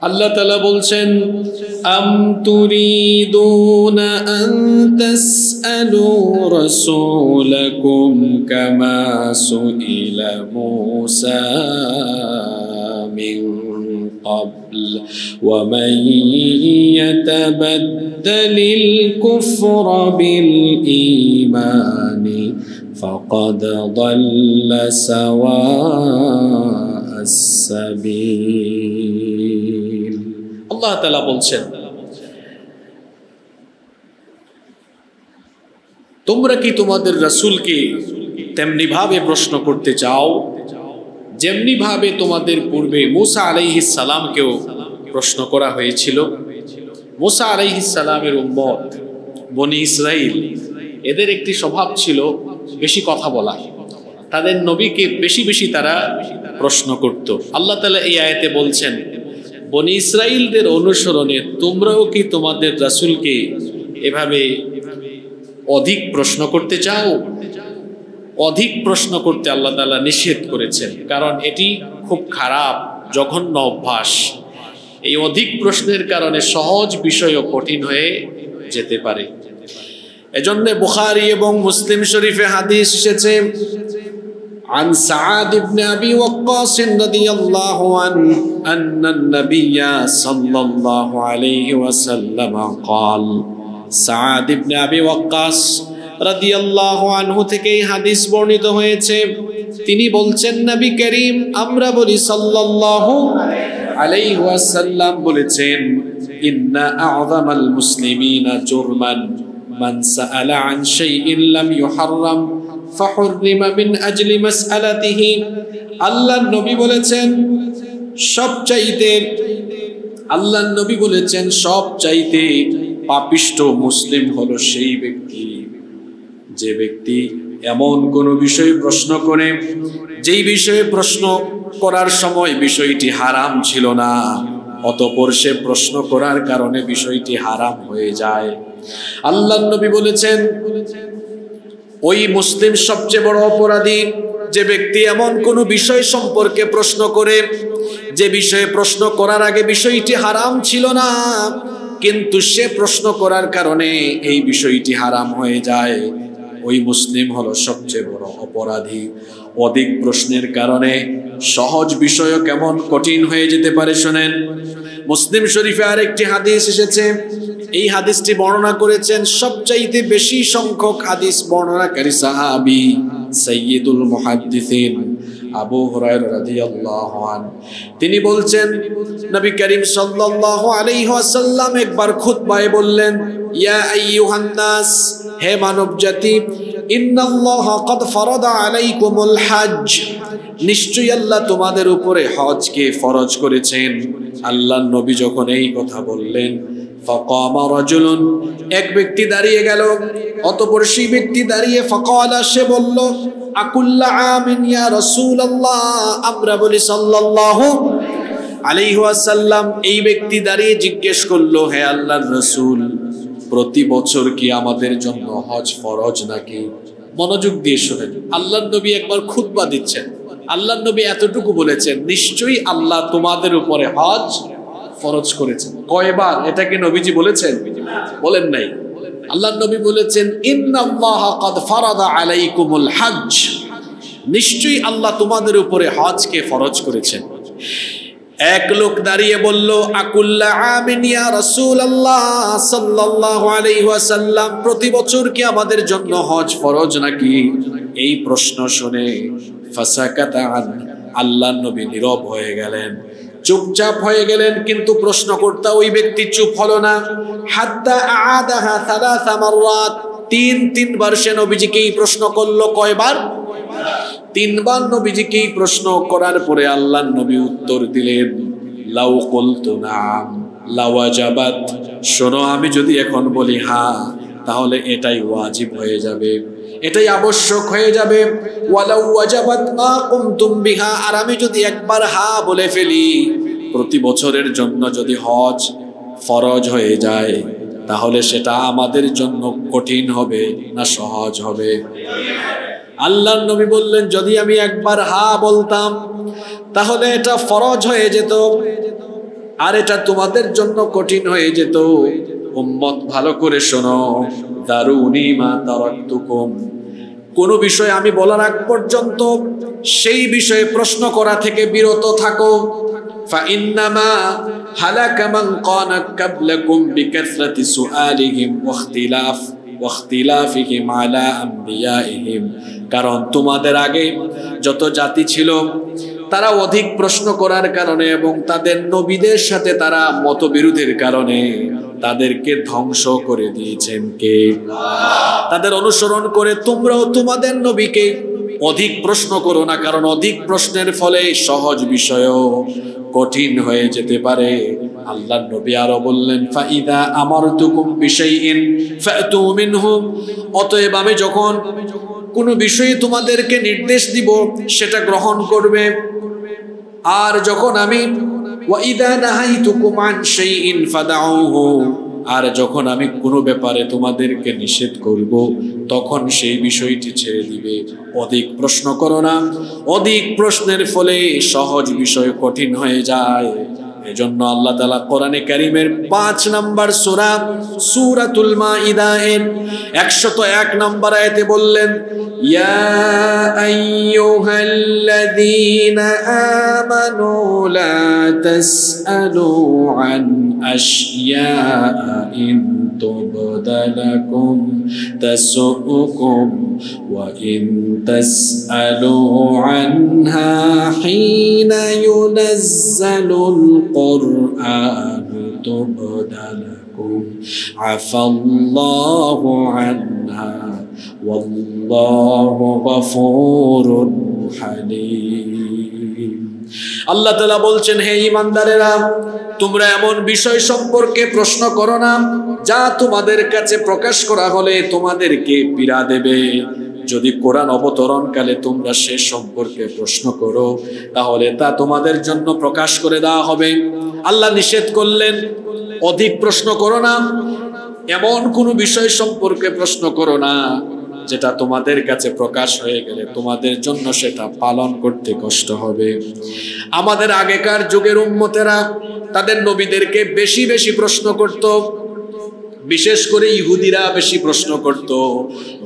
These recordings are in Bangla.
আল্লাহ তাআলা বলছেন আম তুরিদুনা আন তাসআলু রাসূলাকুম কামা সুইলা মূসা মিন ক্বাবল ওয়া মান ইয়াতাবাদ্দালিল কুফরা বিল ঈমানি ফাকাদ দাল্লা সাওয়া'আস সাবিল। আল্লাহ তাআলা বলছেন তোমরা কি তোমাদের রাসূলকে তেমনি ভাবে প্রশ্ন করতে চাও যেমনি ভাবে তোমাদের পূর্বে মূসা আলাইহিস সালামকেও প্রশ্ন করা হয়েছিল? মূসা আলাইহিস সালামের উম্মত বনি ইসরাইল, এদের একটি স্বভাব ছিল বেশি কথা বলা। তাদের নবীকে বেশি বেশি তারা প্রশ্ন করত। আল্লাহ তাআলা এই আয়াতে বলছেন বনি ইসরাইলদের অনুসরণে তোমরাও কি তোমাদের রাসূলকে এভাবে অধিক প্রশ্ন করতে চাও? অধিক প্রশ্ন করতে আল্লাহ তাআলা নিষেধ করেছেন, কারণ এটি খুব খারাপ জঘন্য অভ্যাস। এই অধিক প্রশ্নের কারণে সহজ বিষয়ও কঠিন হয়ে যেতে পারে। এজন্য বুখারী এবং মুসলিম শরীফে হাদিস এসেছে عن سعد بن أبي وقاص رضي الله عنه أن النبي صلى الله عليه وسلم قال سعد بن أبي وقاص رضي الله عنه থেকে হাদিস বর্ণিত হয়েছে, তিনি বলছেন নবী করিম আমরা বলি সাল্লাল্লাহু আলাইহি ওয়াসাল্লাম বলেছেন ইন্না আ'যামাল মুসলিমিনা জুরমান মান সাআলা আন শাইইন লাম ইউহাররাম ফাহুররিমা মিন আজলি মাসআলাতিহি। আল্লাহর নবী বলেছেন সবচাইতে পাপিষ্ঠ মুসলিম হলো সেই ব্যক্তি যে ব্যক্তি এমন কোন বিষয় প্রশ্ন করে যেই বিষয়ে প্রশ্ন করার সময় বিষয়টি হারাম ছিল না, অতঃপর সে প্রশ্ন করার কারণে বিষয়টি হারাম হয়ে যায়। আল্লাহর নবী বলেছেন ওই মুসলিম সবচেয়ে বড় অপরাধী যে ব্যক্তি এমন কোন বিষয় সম্পর্কে প্রশ্ন করে যে বিষয়ে প্রশ্ন করার আগে বিষয়টি হারাম ছিল না, কিন্তু সে প্রশ্ন করার কারণে এই বিষয়টি হারাম হয়ে যায়। ওই মুসলিম হলো সবচেয়ে বড় অপরাধী। অধিক প্রশ্নের কারণে সহজ বিষয়ও কেমন কঠিন হয়ে যেতে পারে শোনেন। মুসলিম শরীফে আরেকটি হাদিস এসেছে, এই হাদিসটি বর্ণনা করেছেন সবচাইতে বেশি সংখ্যক হাদিস বর্ণনাকারী সাহাবী সাইয়্যিদুল মুহাদ্দিসিন আবু হুরায়রা রাদিয়াল্লাহু আনহু। তিনি বলছেন নবী করিম সাল্লাল্লাহু আলাইহি ওয়াসাল্লাম একবার খুতবায় বললেন ইয়া আইয়ুহান নাস, হে মানব জাতি, ইন্নাল্লাহা ক্বাদ ফারাদা আলাইকুমুল হজ, নিশ্চয়ই আল্লাহ তোমাদের উপরে হজকে ফরজ করেছেন। আল্লাহর নবী যখন এই কথা বললেন ফাকামা রাজুলুন, এক ব্যক্তি দাঁড়িয়ে গেল। অতঃপর সেই ব্যক্তি দাঁড়িয়ে ফাকালা, সে বলল আকুল্লা আমিন ইয়া রাসূলুল্লাহ, আমরা বলি সাল্লাল্লাহু আলাইহি ওয়াসাল্লাম। এই ব্যক্তি দাঁড়িয়ে জিজ্ঞেস করলো হে আল্লাহর রাসূল, প্রতি বছর কি আমাদের জন্য হজ ফরজ নাকি? মনোযোগ দিয়ে শুনেন, আল্লাহর নবী একবার খুতবা দিচ্ছেন। আল্লাহর নবী এতটুকু বলেছেন নিশ্চয়ই আল্লাহ তোমাদের উপরে হজ ফরজ করেছেন। কয়বার এটা কি নবীজি বলেছেন? বলেন নাই। আল্লাহর নবী বলেছেন ইন্নাল্লাহা ক্বাদ ফারাদা আলাইকুমুল হজ, নিশ্চয়ই আল্লাহ তোমাদের উপরে হজকে ফরজ করেছেন। এক লোক দাঁড়িয়ে বলল আকুল্লা আমিন ইয়া রাসূলুল্লাহ সাল্লাল্লাহু আলাইহি ওয়াসাল্লাম, প্রতি বছর কি আমাদের জন্য হজ ফরজ নাকি? এই প্রশ্ন শুনে ফাসাকাতা আন, আল্লাহর নবী নীরব হয়ে গেলেন, চুপচাপ হয়ে গেলেন। কিন্তু প্রশ্নকর্তা ওই ব্যক্তি চুপ হলো না। হাত্তা আদাহা সালাসা মাররাত, তিনবার সে নবীজিকেই প্রশ্ন করলো। কয়বার? তিনবার নবীজিকেই প্রশ্ন করার পরে আল্লাহর নবী উত্তর দিলেন লাউ কুলতু নাম লাওয়াজাবাত, শোনো আমি যদি এখন বলি হ্যাঁ, তাহলে এটাই ওয়াজিব হয়ে যাবে, এটাই আবশ্যক হয়ে যাবে। ওয়ালাউ ওয়াজাবাত মা কুনতুম বিহা, আর আমি যদি একবার হ্যাঁ বলে ফেলি প্রতি বছরের জন্য যদি হজ ফরজ হয়ে যায়, তাহলে সেটা আমাদের জন্য কঠিন হবে না সহজ হবে? আল্লাহর নবী বললেন যদি আমি একবার হ্যাঁ বলতাম তাহলে এটা ফরজ হয়ে যেত, আর এটা তোমাদের জন্য কঠিন হয়ে যেত। উম্মত ভালো করে শোনো, দারুনি মা তারাকতুকুম, কোন বিষয় আমি বলার আগ পর্যন্ত সেই বিষয়ে প্রশ্ন করা থেকে বিরত থাকো। فإنما هلك من كان قبلكم بكثرة سؤالهم واختلافهم على أنبيائهم, কারণ তোমাদের আগে যত জাতি ছিল তারা অধিক প্রশ্ন করার কারণে এবং তাদের নবীদের সাথে তারা মতবিরোধের কারণে তাদেরকে ধ্বংস করে দিয়েছেন কে? তাদের অনুসরণ করে তোমরাও তোমাদের নবীকে অধিক প্রশ্ন করো না, কারণ অধিক প্রশ্নের ফলে সহজ বিষয়ও কঠিন হয়ে যেতে পারে। আল্লাহর নবী আরো বললেন, ফাইদা আমারতুকুম বিশাইইন ফাতু মিনহু, অতএব আমি যখন কোনো বিষয়ে তোমাদেরকে নির্দেশ দিব সেটা গ্রহণ করবে। আর যখন আমি ওয়াইদা নাহাইতুকুম আন শাইইন ফাদাউহু, আর যখন আমি কোনো ব্যাপারে তোমাদেরকে নিষেধ করব তখন সেই বিষয়টি ছেড়ে দিবে। অধিক প্রশ্ন করো না, অধিক প্রশ্নের ফলে সহজ বিষয় কঠিন হয়ে যায়। এজন্য আল্লাহ তাআলা কোরআনে কারীমের 5 নম্বর সূরা সূরাতুল মাইদা এর 101 নম্বর আয়াতে বললেন, ইয়া আইয়ুহাল্লাযীনা আমানু লা তাসআলু আন আশইয়া ইন তুবদা লাকুম তাসউকুম ওয়া ইন তাসআলু আনহা হিনা ইউনাজ্জালুল القرآن تبد لكم عفى الله عنها والله غفور حليم। আল্লাহ তাআলা বলছেন, হে ঈমানদারেরা, তোমরা এমন বিষয় সম্পর্কে প্রশ্ন করো না যা তোমাদের কাছে প্রকাশ করা হলে তোমাদেরকে পীড়া দেবে। যদি কোরআন অবতরণকালে তোমরা সে সম্পর্কে প্রশ্ন করো তাহলে তা তোমাদের জন্য প্রকাশ করে দেওয়া হবে। আল্লাহ নিষেধ করলেন, অধিক প্রশ্ন করো না, এমন কোনো বিষয় সম্পর্কে প্রশ্ন করো না যেটা তোমাদের কাছে প্রকাশ হয়ে গেলে তোমাদের জন্য সেটা পালন করতে কষ্ট হবে। আমাদের আগেকার যুগের উম্মতেরা তাদের নবীদেরকে বেশি বেশি প্রশ্ন করত, বিশেষ করে ইহুদিরা বেশি প্রশ্ন করত,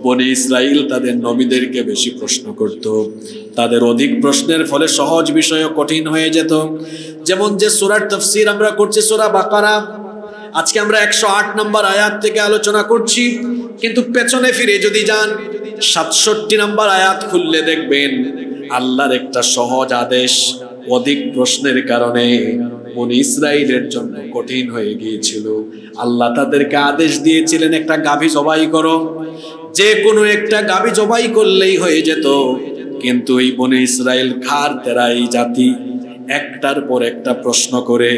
বনি ইসরাইল তাদের নবীদেরকে বেশি প্রশ্ন করত। তাদের অধিক প্রশ্নের ফলে সহজ বিষয় কঠিন হয়ে যেত। যেমন যে সূরার তাফসীর আমরা করছি সূরা বাকারা, আজকে আমরা 108 নম্বর আয়াত থেকে আলোচনা করছি, কিন্তু পেছনে ফিরে যদি যান 67 নম্বর আয়াত খুললে দেখবেন আল্লাহর একটা সহজ আদেশ অধিক প্রশ্নের কারণে বনি ইসরাইলের জন্য কঠিন হয়ে গিয়েছিল। আল্লাহ তাদেরকে আদেশ দিয়েছিলেন, একটা গাভী জবাই করো। যে কোনো একটা গাভী জবাই করলেই হয়ে যেত, কিন্তু এই বনি ইসরাইল ঘাড় তেরা এই জাতি একটার পর একটা প্রশ্ন করে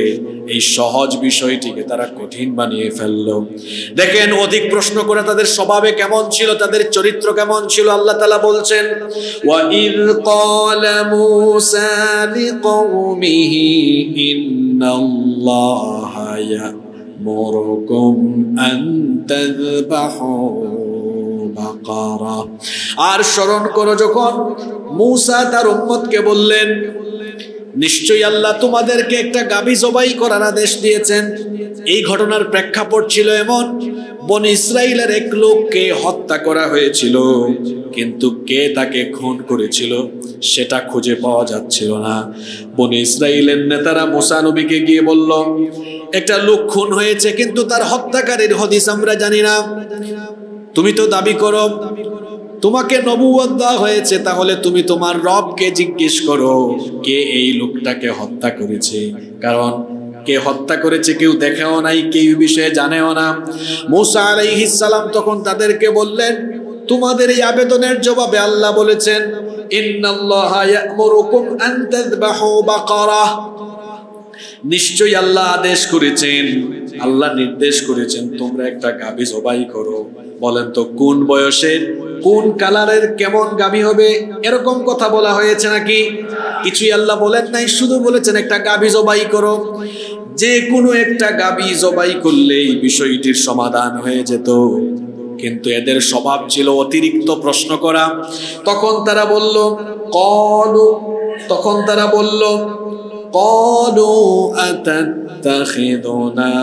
এই সহজ বিষয়টিকে তারা কঠিন বানিয়ে ফেললো। দেখেন অধিক প্রশ্ন করে তাদের স্বভাবে কেমন ছিল, তাদের চরিত্র কেমন ছিল। আল্লাহ তাআলা বলছেন, ওয়া ইয ক্বালা মূসা লিকওমিহি ইন্নাল্লাহা ইয়া'মুরুকুম আন তাযবাহু বাকারা। আর স্মরণ করো যখন মূসা তার উম্মতকে বললেন, নিশ্চয়ই আল্লাহ তোমাদেরকে একটা গাভী জবাই করার আদেশ দিয়েছেন। এই ঘটনার প্রেক্ষাপট ছিল এমন, বনি ইসরাইলের এক লোককে হত্যা করা হয়েছিল, কিন্তু কে তাকে খুন করেছিল সেটা খুঁজে পাওয়া যাচ্ছিল না। বনি ইসরাইলের নেতারা মূসা নবীকে গিয়ে বলল, একটা লোক খুন হয়েছে কিন্তু তার হত্যাকারীর হদিস আমরা জানি না। তুমি তো দাবি করো তোমাকে নবুয়ত দেওয়া হয়েছে, তাহলে তুমি তোমার রবকে জিজ্ঞেস করো কে এই লোকটাকে হত্যা করেছে, কারণ কে হত্যা করেছে কেউ দেখেও নাই, কেউ বিষয়ে জানেও না। মূসা আলাইহিস সালাম তখন তাদেরকে বললেন, তোমাদের এই আবেদনের জবাবে আল্লাহ বলেছেন, ইন্নাল্লাহা ইয়া'মুরুকুম আন তাযবাহু বাকারা। নিশ্চয়ই আল্লাহ আদেশ করেছেন, আল্লাহ নির্দেশ করেছেন তোমরা একটা গাভী জবাই করো। বলেন তো কোন বয়সের, কোন কালারের, কেমন গাভী হবে এরকম কথা বলা হয়েছে নাকি? কিছুই আল্লাহ বলেন নাই, শুধু বলেছেন একটা গাভী জবাই করো। যে কোনো একটা গাভী জবাই করলেই বিষয়টির সমাধান হয়ে যেত, কিন্তু এদের স্বভাব ছিল অতিরিক্ত প্রশ্ন করা। তখন তারা বলল ক্বালু আতাত্তাখিযুনা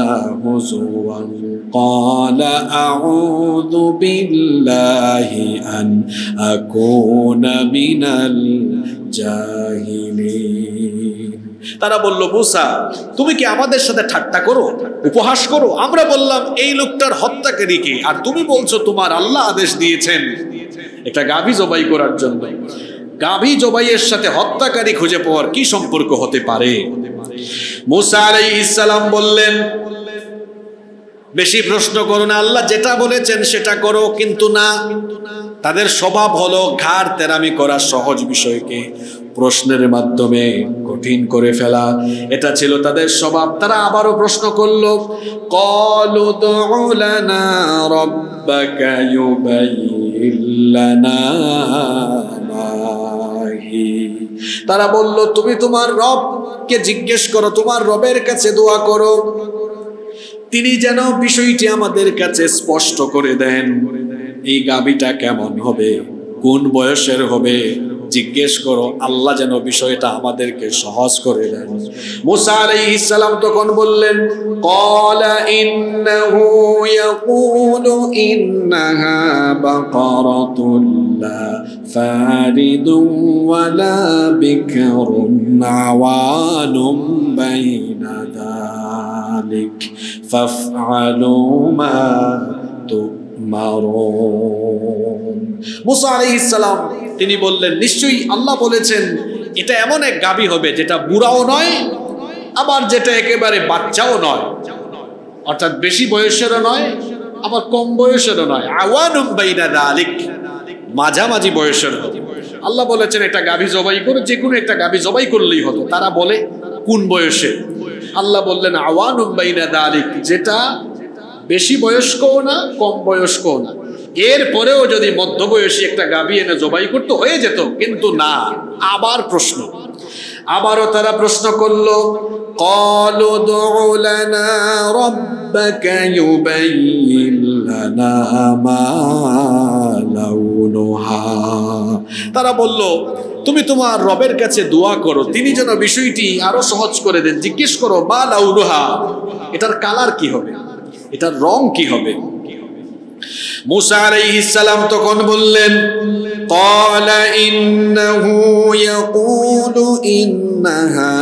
হুজুওয়ান ক্বালা আউযু বিল্লাহি আন আকুনা মিনাল জাহিলিন। তারা বলল, মূসা তুমি কি আমাদের সাথে ঠাট্টা করো, উপহাস করো? আমরা বললাম এই লোকটার হত্যাকারী কে, আর তুমি বলছো তোমার আল্লাহ আদেশ দিয়েছেন একটা গাভী জবাই করার জন্য। গাভী জবাইয়ের সাথে হত্যাকারী খুঁজে পাওয়ার কি সম্পর্ক হতে পারে? মূসা আলাইহিস সালাম বললেন, বেশি প্রশ্ন করো না, আল্লাহ যেটা বলেছেন সেটা করো। কিন্তু না, তাদের স্বভাব হলো ঘাড় তেরামি করা সহজ বিষয়কে প্রশ্নের মাধ্যমে কঠিন করে ফেলা। এটা ছিল তাদের স্বভাব। তারা আবারও প্রশ্ন করলো, ক্বালু দু'উ লানা রাব্বাকা ইউবাইয়িন লানা মা হি। তারা বলল, তুমি তোমার রবকে জিজ্ঞেস করো, তোমার রবের কাছে দোয়া করো, তিনি যেন বিষয়টি আমাদের কাছে স্পষ্ট করে দেন। এই গাভীটা কেমন হবে, কোন বয়সের হবে, জিজ্ঞেস করো, আল্লাহ যেন বিষয়টা আমাদেরকে সহজ করে দেন। মূসা আলাইহিস সালাম তখন বললেন, ক্বালা ইন্নাহু ইয়াকুলু ইন্নাহা বাকারাতুন লা ফারিদুন ওয়ালা বিকরুন আওয়ানুম বাইনা যালিক ফাফআলু মা তুমারুন। মূসা আলাইহিস সালাম তিনি বললেন, নিশ্চয়ই আল্লাহ বলেছেন এটা এমন এক গাভী হবে যেটা বুড়াও নয়, আবার যেটা একেবারে বাচ্চাও নয়, অর্থাৎ বেশি বয়সেরও নয়, আবার কম বয়সেরও নয়, আওয়ানুম বাইনা যালিক, মাঝামাঝি বয়সের হবে। আল্লাহ বলেছেন একটা গাভী জবাই করে, যে কোনো একটা গাভী জবাই করলেই হতো। তারা বলে কোন বয়সে? আল্লাহ বললেন আওয়ানুম বাইনা যালিক, যেটা বেশি বয়স্কও না, কম বয়স্কও না। এরপরেও যদি মধ্যবয়সী একটা গাভী এনে জবাই করতে হয়ে যেত, কিন্তু না। আবার প্রশ্ন, আবারও তারা প্রশ্ন করলো, ক্বালু দু'উ লানা রাব্বাকা ইউবাইয়িন লানা মা লাউনুহা। তারা বলল, তুমি তোমার রবের কাছে দোয়া করো, তিনি যেন বিষয়টি আরো সহজ করে দেন। জিজ্ঞেস করো, মা লাউনুহা, এটার কালার কি হবে, এটার রং কি হবে? মূসা আলাইহিস সালাম তখন বললেন, ক্বালা ইন্নাহু ইয়াকুলু ইন্নাহা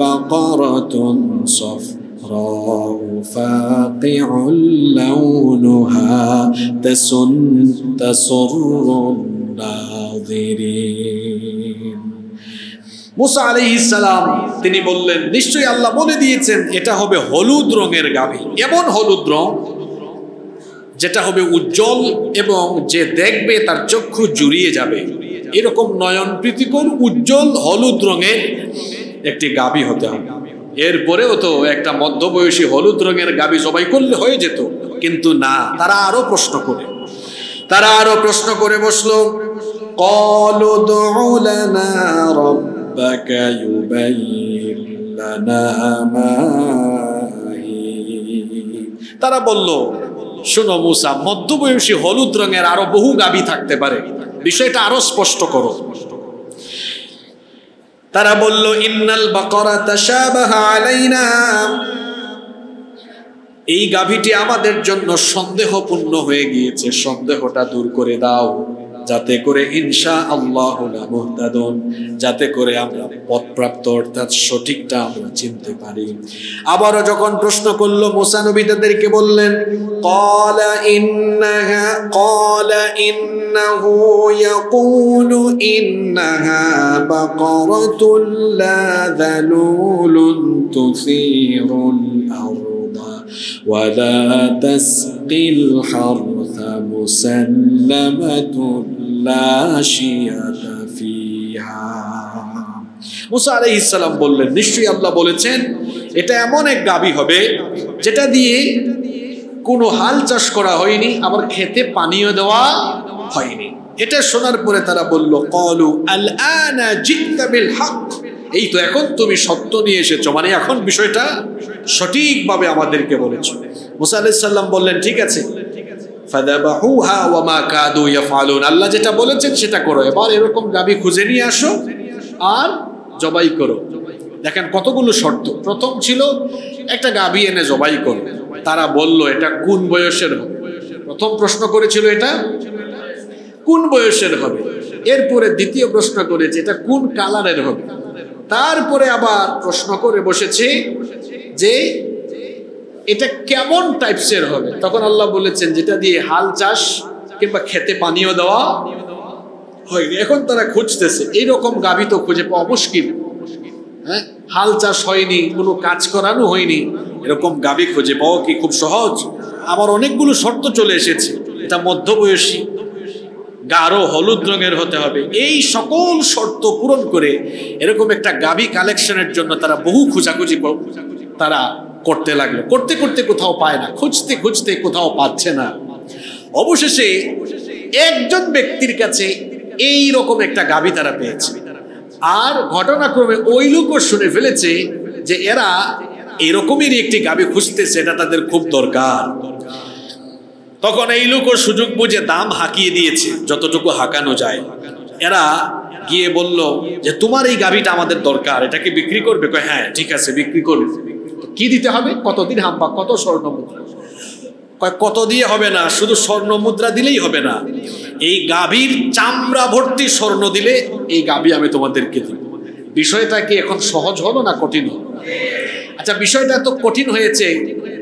বাকারাতুন সাফরাউ ফাকিউল লাউনুহা তাসুররুন নাযিরিন। মূসা আলাইহিস সালাম তিনি বললেন, নিশ্চয়ই আল্লাহ বলে দিয়েছেন এটা হবে হলুদ রঙের গাভী, এমন হলুদ রং যেটা হবে উজ্জ্বল এবং যে দেখবে তার চক্ষু জুড়িয়ে যাবে, এরকম নয়ন প্রীতিকর উজ্জ্বল হলুদ রঙের একটি গাভী হতে হবে। এরপরেও তো একটা মধ্যবয়সী হলুদ রঙের গাভী জবাই করলে হয়ে যেত, কিন্তু না। তারা আরো প্রশ্ন করে বসলো, ক্বালু দু'উ লানা রাব্বাকা ইউবাইয়িন লানা মা হি। তারা বলল, শোনো মূসা, মধ্যবয়সী হলুদ রঙের আরো বহু গাভী থাকতে পারে, বিষয়টা আরো স্পষ্ট করো। তারা বলল, ইন্নাল বাকারা তাশাবাহা আলাইনা, এই গাভীটি আমাদের জন্য সন্দেহপূর্ণ হয়ে গিয়েছে, সন্দেহটা দূর করে দাও, যাতে করে ইনশাআল্লাহ লা মুহতাদুন, যাতে করে আমরা পথপ্রাপ্ত অর্থাৎ সঠিকটা আমরা চিনতে পারি। আবারও যখন প্রশ্ন করলো, মূসা নবী তাদেরকে বললেন, ক্বালা ইন্নাহু ইয়াকুলু ইন্নাহা বাকারাতুন লা যালুলুন তুসিরুল আরদা ওয়ালা তাসকিল হারথা মুসাল্লামাতুন লা শিয়াতা ফিহা। মূসা আলাইহিস সালাম বললেন, নিশ্চয়ই আল্লাহ বলেছেন এটা এমন এক গাভী হবে যেটা দিয়ে কোনো হাল চাষ করা হয়নি, আবার খেতে পানিও দেওয়া হয়নি। এটা শোনার পরে তারা বলল, ক্বালু আল আনা জিতা বিল হক, এই তো এখন তুমি সত্য নিয়ে এসেছো, মানে এখন বিষয়টা সঠিকভাবে আমাদেরকে বলেছো। মূসা আলাইহিস সালাম বললেন, ঠিক আছে, ফাযাবাহুহা ওয়া মা কাদু ইয়াফআলুন, আল্লাহ যেটা বলেছেন সেটা করো, এবার এরকম গাভী খুঁজে নিয়ে আসো আর জবাই করো। দেখেন কতগুলো শর্ত। প্রথম ছিল একটা গাভী এনে জবাই করবে। তারা বলল এটা কোন বয়সের হবে। প্রথম প্রশ্ন করেছিল এটা কোন বয়সের হবে। এরপরে দ্বিতীয় প্রশ্ন করেছে এটা কোন কালারের হবে। তারপরে আবার প্রশ্ন করে বসেছে যে এটা কেমন টাইপসের হবে। তখন আল্লাহ বলেছেন যেটা দিয়ে হাল চাষ কিংবা খেতে পানীয় দেওয়া হয়নি। এখন তারা খুঁজতেছে এইরকম গাভী তো খুঁজে পাওয়া মুশকিল। হ্যাঁ, হাল চাষ হয়নি, কোনো কাজ করানো হয়নি, এরকম গাভী খুঁজে পাওয়া কি খুব সহজ? আবার অনেকগুলো শর্ত চলে এসেছে। এটা মধ্যবয়সী, গাঢ় হলুদ রঙের হতে হবে। এই সকল শর্ত পূরণ করে এরকম একটা গাভী কালেকশনের জন্য তারা বহু খোঁজাখুঁজি তারা করতে লাগলো। করতে করতে কোথাও পায় না, খুঁজতে খুঁজতে কোথাও পাচ্ছে না। অবশেষে একজন ব্যক্তির কাছে এই রকম একটা গাভী তারা পেয়েছে। আর ঘটনাক্রমে ওই লোকও শুনে ফেলেছে যে এরা এরকমেরই একটি গাভী খুঁজতেছে, এটা তাদের খুব দরকার। তখন এই লোকও সুযোগ বুঝে দাম হাঁকিয়ে দিয়েছে যতটুকু হাঁকানো যায়। এরা গিয়ে বলল যে তোমার এই গাভীটা আমাদের দরকার, এটাকে বিক্রি করবে? কয় হ্যাঁ ঠিক আছে বিক্রি করবে। কি দিতে হবে? কত দিরহাম বা কত স্বর্ণ মুদ্রা? কয় কত দিয়ে হবে না, শুধু স্বর্ণ মুদ্রা দিলেই হবে না, এই গাভীর চামড়া ভর্তি স্বর্ণ দিলে এই গাভী আমি তোমাদেরকে দিব। বিষয়টা কি এখন সহজ হলো না কঠিন হলো? আচ্ছা, বিষয়টা তো কঠিন হয়েছে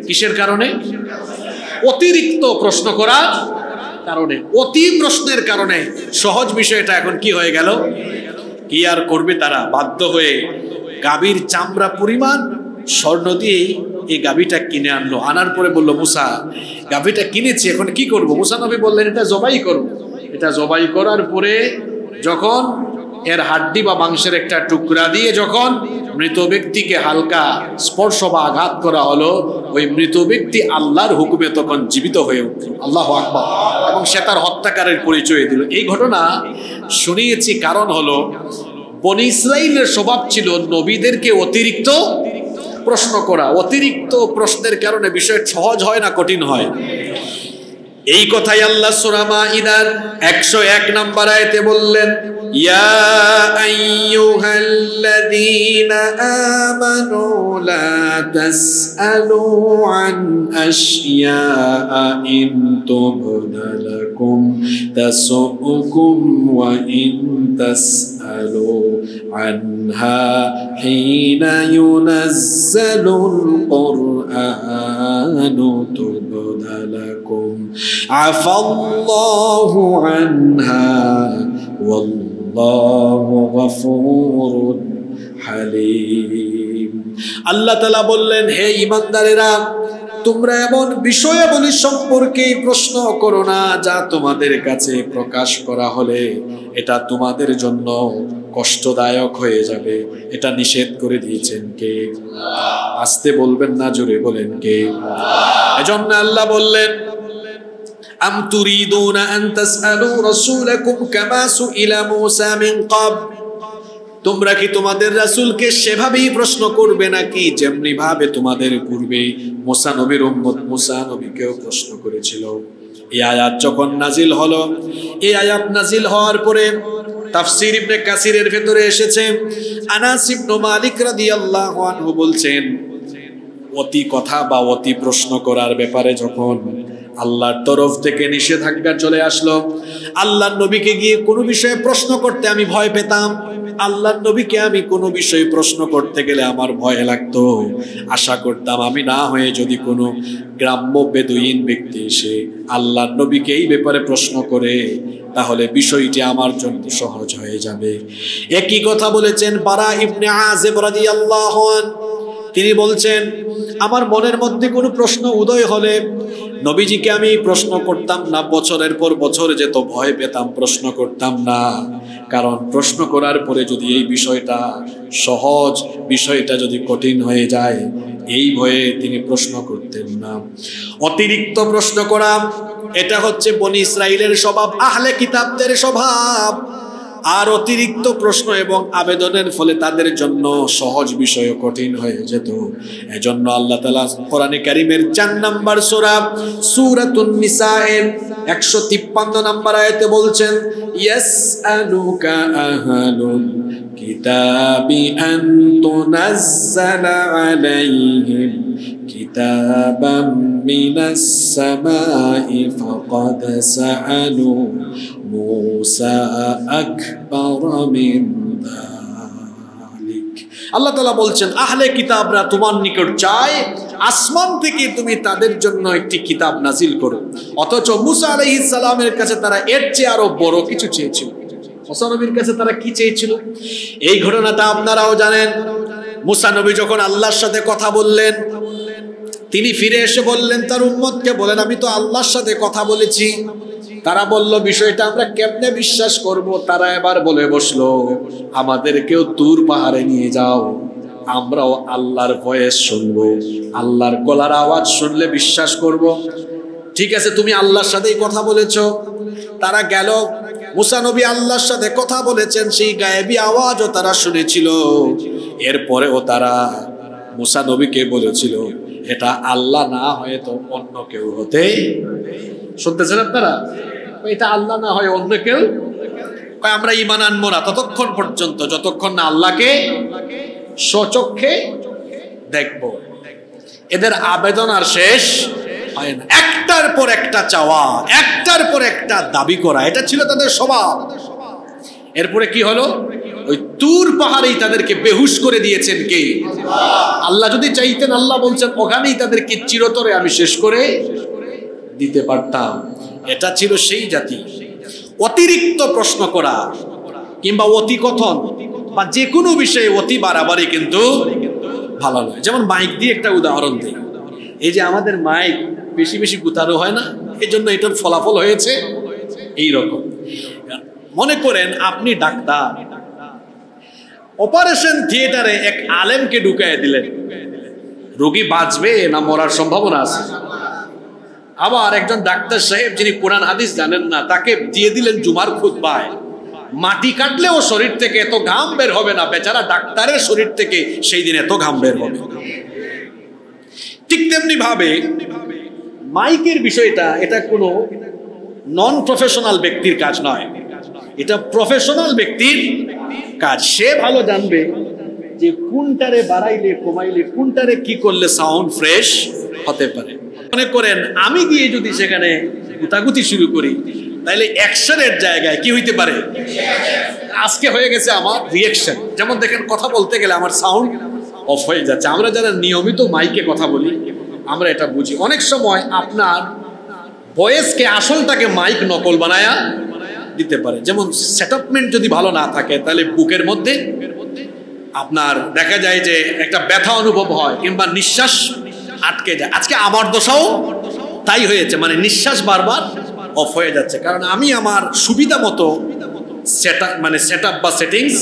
কিসের কারণে? অতিরিক্ত প্রশ্ন করার কারণে, অতি প্রশ্নের কারণে সহজ বিষয়টা এখন কি হয়ে গেল? কি আর করবে তারা? বাধ্য হয়ে গাভীর চামড়া পরিমাণ স্বর্ণ দিয়ে এই গাভীটা কিনে আনলো। আনার পরে বললো মুসা গাভীটা কিনেছি, এখন কি করব? মুসা নবী বললেন এটা জবাই করো। এটা জবাই করার পরে যখন এর হাড্ডি বা মাংসের একটা টুকরা দিয়ে যখন মৃত ব্যক্তিকে হালকা স্পর্শ বা আঘাত করা হলো, ওই মৃত ব্যক্তি আল্লাহর হুকুমে তখন জীবিত হয়ে উঠল। আল্লাহু আকবার। এবং সে তার হত্যাকারের পরিচয় দিল। এই ঘটনা শুনিয়েছি কারণ হলো বনী ইসরাইলের স্বভাব ছিল নবীদেরকে অতিরিক্ত প্রশ্ন করা। অতিরিক্ত প্রশ্নের কারণে বিষয় সহজ হয় না কঠিন হয়। এই কথাই আল্লাহ সূরা মাঈদার 101 নম্বর আয়াতে বললেন, ইয়া আইয়ুহাল্লাযীনা আমানু লা তাসআলু আন আশইয়াআ ইন তুবদা লাকুম তাসউকুম ওয়া ইন তাসআলু আনহা হিনা ইউনাজ্জালুল কুরআনু তুবদা লাকুম আফাল্লাহু আনহা ওয়াল্লাহু গফুরুন হালিম। আল্লাহ তাআলা বললেন, হে ঈমানদারেরা, তোমরা এমন বিষয়াবলী সম্পর্কে প্রশ্ন করো না যা তোমাদের কাছে প্রকাশ করা হলে এটা তোমাদের জন্য কষ্টদায়ক হয়ে যাবে। এটা নিষেধ করে দিয়েছেন কে? আস্তে বলবেন না, জোরে বলেন কে? এজন্য আল্লাহ বললেন, আম তুরিদুনা আন তাসআলু রাসূলাকুম কামা সুইলা মূসা মিন ক্বাব। তোমরা কি তোমাদের রাসূলকে সেভাবেই প্রশ্ন করবে নাকি যেমনি ভাবে তোমাদের পূর্বে মূসা নবীর উম্মত মূসা নবীকেও প্রশ্ন করেছিল? এই আয়াত যখন নাজিল হলো, এই আয়াত নাজিল হওয়ার পরে তাফসীর ইবনে কাসিরের ভেতরে এসেছে, আনাস ইবনে মালিক রাদিয়াল্লাহু আনহু বলছেন, অতি কথা বা অতি প্রশ্ন করার ব্যাপারে যখন আল্লাহর তরফ থেকে নিষেধাজ্ঞা চলে আসলো, আল্লাহর নবীকে গিয়ে কোনো বিষয়ে প্রশ্ন করতে আমি ভয় পেতাম। আল্লাহর নবীকে আমি কোনো বিষয়ে প্রশ্ন করতে গেলে আমার ভয় লাগতো। আশা করতাম আমি না হয়ে যদি কোনো গ্রাম্য বেদুইন ব্যক্তি এসে আল্লাহর নবীকে এই ব্যাপারে প্রশ্ন করে তাহলে বিষয়টি আমার জন্য সহজ হয়ে যাবে। একই কথা বলেছেন বারা ইবনে আযিব রাদিয়াল্লাহু আনহু। তিনি বলছেন, আমার মনের মধ্যে কোনো প্রশ্ন উদয় হলে নবীজিকে আমি প্রশ্ন করতাম না, বছরের পর বছর যেত, ভয় পেতাম, প্রশ্ন করতাম না। কারণ প্রশ্ন করার পরে যদি এই বিষয়টা সহজ, বিষয়টা যদি কঠিন হয়ে যায়, এই ভয়ে তিনি প্রশ্ন করতেন না। অতিরিক্ত প্রশ্ন করা এটা হচ্ছে বনী ইসরাইলের স্বভাব, আহলে কিতাবদের স্বভাব। আর অতিরিক্ত প্রশ্ন এবং আবেদনের ফলে তাদের জন্য সহজ বিষয় কঠিন হয়ে যেত। এজন্য আল্লাহ তাআলা কোরআনে কারীমের 4 নম্বর সূরা সূরাতুন নিসা এর 153 নম্বর আয়াতে বলছেন, ইয়াসআলুকা আহলুল কিতাবি আন তুনাজ্জালা আলাইহিম কিতাবাম মিনাস সামাই ফাকাদ সাআলু মূসা আকবার মিন যালিক। আল্লাহ তাআলা বলছেন, আহলে কিতাবরা তোমার নিকট চায় আসমান থেকে তুমি তাদের জন্য একটি কিতাব নাজিল করো। অথচ মূসা আলাইহিস সালামের কাছে তারা এর চেয়ে আরো বড় কিছু চেয়েছিল। মূসা নবীর কাছে তারা কি চেয়েছিল? এই ঘটনাটা আপনারাও জানেন। মূসা নবী যখন আল্লাহর সাথে কথা বললেন, তিনি ফিরে এসে বললেন তার উম্মতকে, বলেন আমি তো আল্লাহর সাথে কথা বলেছি। তারা বলল বিষয়টা আমরা কেমনে বিশ্বাস করব? তারা এবার বলে বসলো, আমাদেরকেও তুর পাহাড়ে নিয়ে যাও, আমরাও আল্লাহর ভয়েস শুনবো, আল্লাহর গলার আওয়াজ শুনলে বিশ্বাস করব। ঠিক আছে, তুমি আল্লাহর সাথেই কথা বলেছো। তারা গেল, মূসা নবী আল্লাহর সাথে কথা বলেছেন, সেই গায়েবী আওয়াজও তারা শুনেছিল। এরপরেও তারা মূসা নবীকে বলেছিল, এটা আল্লাহ না হয়ে তো অন্য কেউ হতে। শুনতেছেন আপনারা? এটা আল্লাহ না হয় অন্য কেউ। আমরা ঈমান আনবো না ততক্ষণ পর্যন্ত যতক্ষণ না আল্লাহকে স্বচক্ষে দেখব। এদের আবেদন আর শেষ হয় না, একটার পর একটা চাওয়া, একটার পর একটা দাবি করা, এটা ছিল তাদের স্বভাব। এরপরে কি হলো? ওই তুর পাহাড়েই তাদেরকে বেহুশ করে দিয়েছেন কে? আল্লাহ। যদি চাইতেন, আল্লাহ বলছেন ওখানেই তাদেরকে চিরতরে আমি শেষ করে দিতে পারতাম। এটা ছিল সেই জাতি। অতিরিক্ত প্রশ্ন করা কিংবা অতি কথন বা যে কোনো বিষয়ে অতি বাড়াবাড়ি কিন্তু ভালো নয়। যেমন মাইক দিয়ে একটা উদাহরণ দিই। এই যে আমাদের মাইক বেশি বেশি গুতানো হয় না, এই জন্য এটার ফলাফল হয়েছে এই রকম। মনে করেন আপনি ডাক্তার, অপারেশন থিয়েটারে এক আলেমকে ঢুকায় দিলেন, রোগী বাঁচবে না মরার সম্ভাবনা আছে। আবার একজন ডাক্তার সাহেব যিনি কোরআন হাদিস জানেন না, তাকে দিয়ে দিলেন জুমার খুতবায়। মাটি কাটলেও শরীর থেকে এত ঘাম বের হবে না, বেচারা ডাক্তারের শরীর থেকে সেই দিন এত ঘাম বের হবে। ঠিক তেমনি ভাবে মাইকের বিষয়টা, এটা কোনো নন প্রফেশনাল ব্যক্তির কাজ নয়, এটা প্রফেশনাল ব্যক্তির কাজ। সে ভালো জানবে যে কোনটারে বাড়াইলে কমাইলে, কোনটারে কি করলে সাউন্ড ফ্রেশ হতে পারে। মনে করেন আমি গিয়ে যদি সেখানে গুতাগুতি শুরু করি, তাহলে অ্যাকশনের জায়গায় কি হইতে পারে? আজকে হয়ে গেছে আমার রিঅ্যাকশন। যেমন দেখেন, কথা বলতে গেলে আমার সাউন্ড অফ হয়ে যাচ্ছে। আমরা যারা নিয়মিত মাইকে কথা বলি আমরা এটা বুঝি। অনেক সময় আপনার ভয়েসকে, আসলটাকে মাইক নকল বানায়া দিতে পারে। যেমন সেটআপমেন্ট যদি ভালো না থাকে, তাহলে বুকের মধ্যে আপনার দেখা যায় যে একটা ব্যথা অনুভব হয় কিংবা নিঃশ্বাস আটকে যায়। আজকে আমার দশাও তাই হয়েছে, মানে নিঃশ্বাস বারবার অফ হয়ে যাচ্ছে, কারণ আমি আমার সুবিধা মতো সেটআপ বা সেটিংস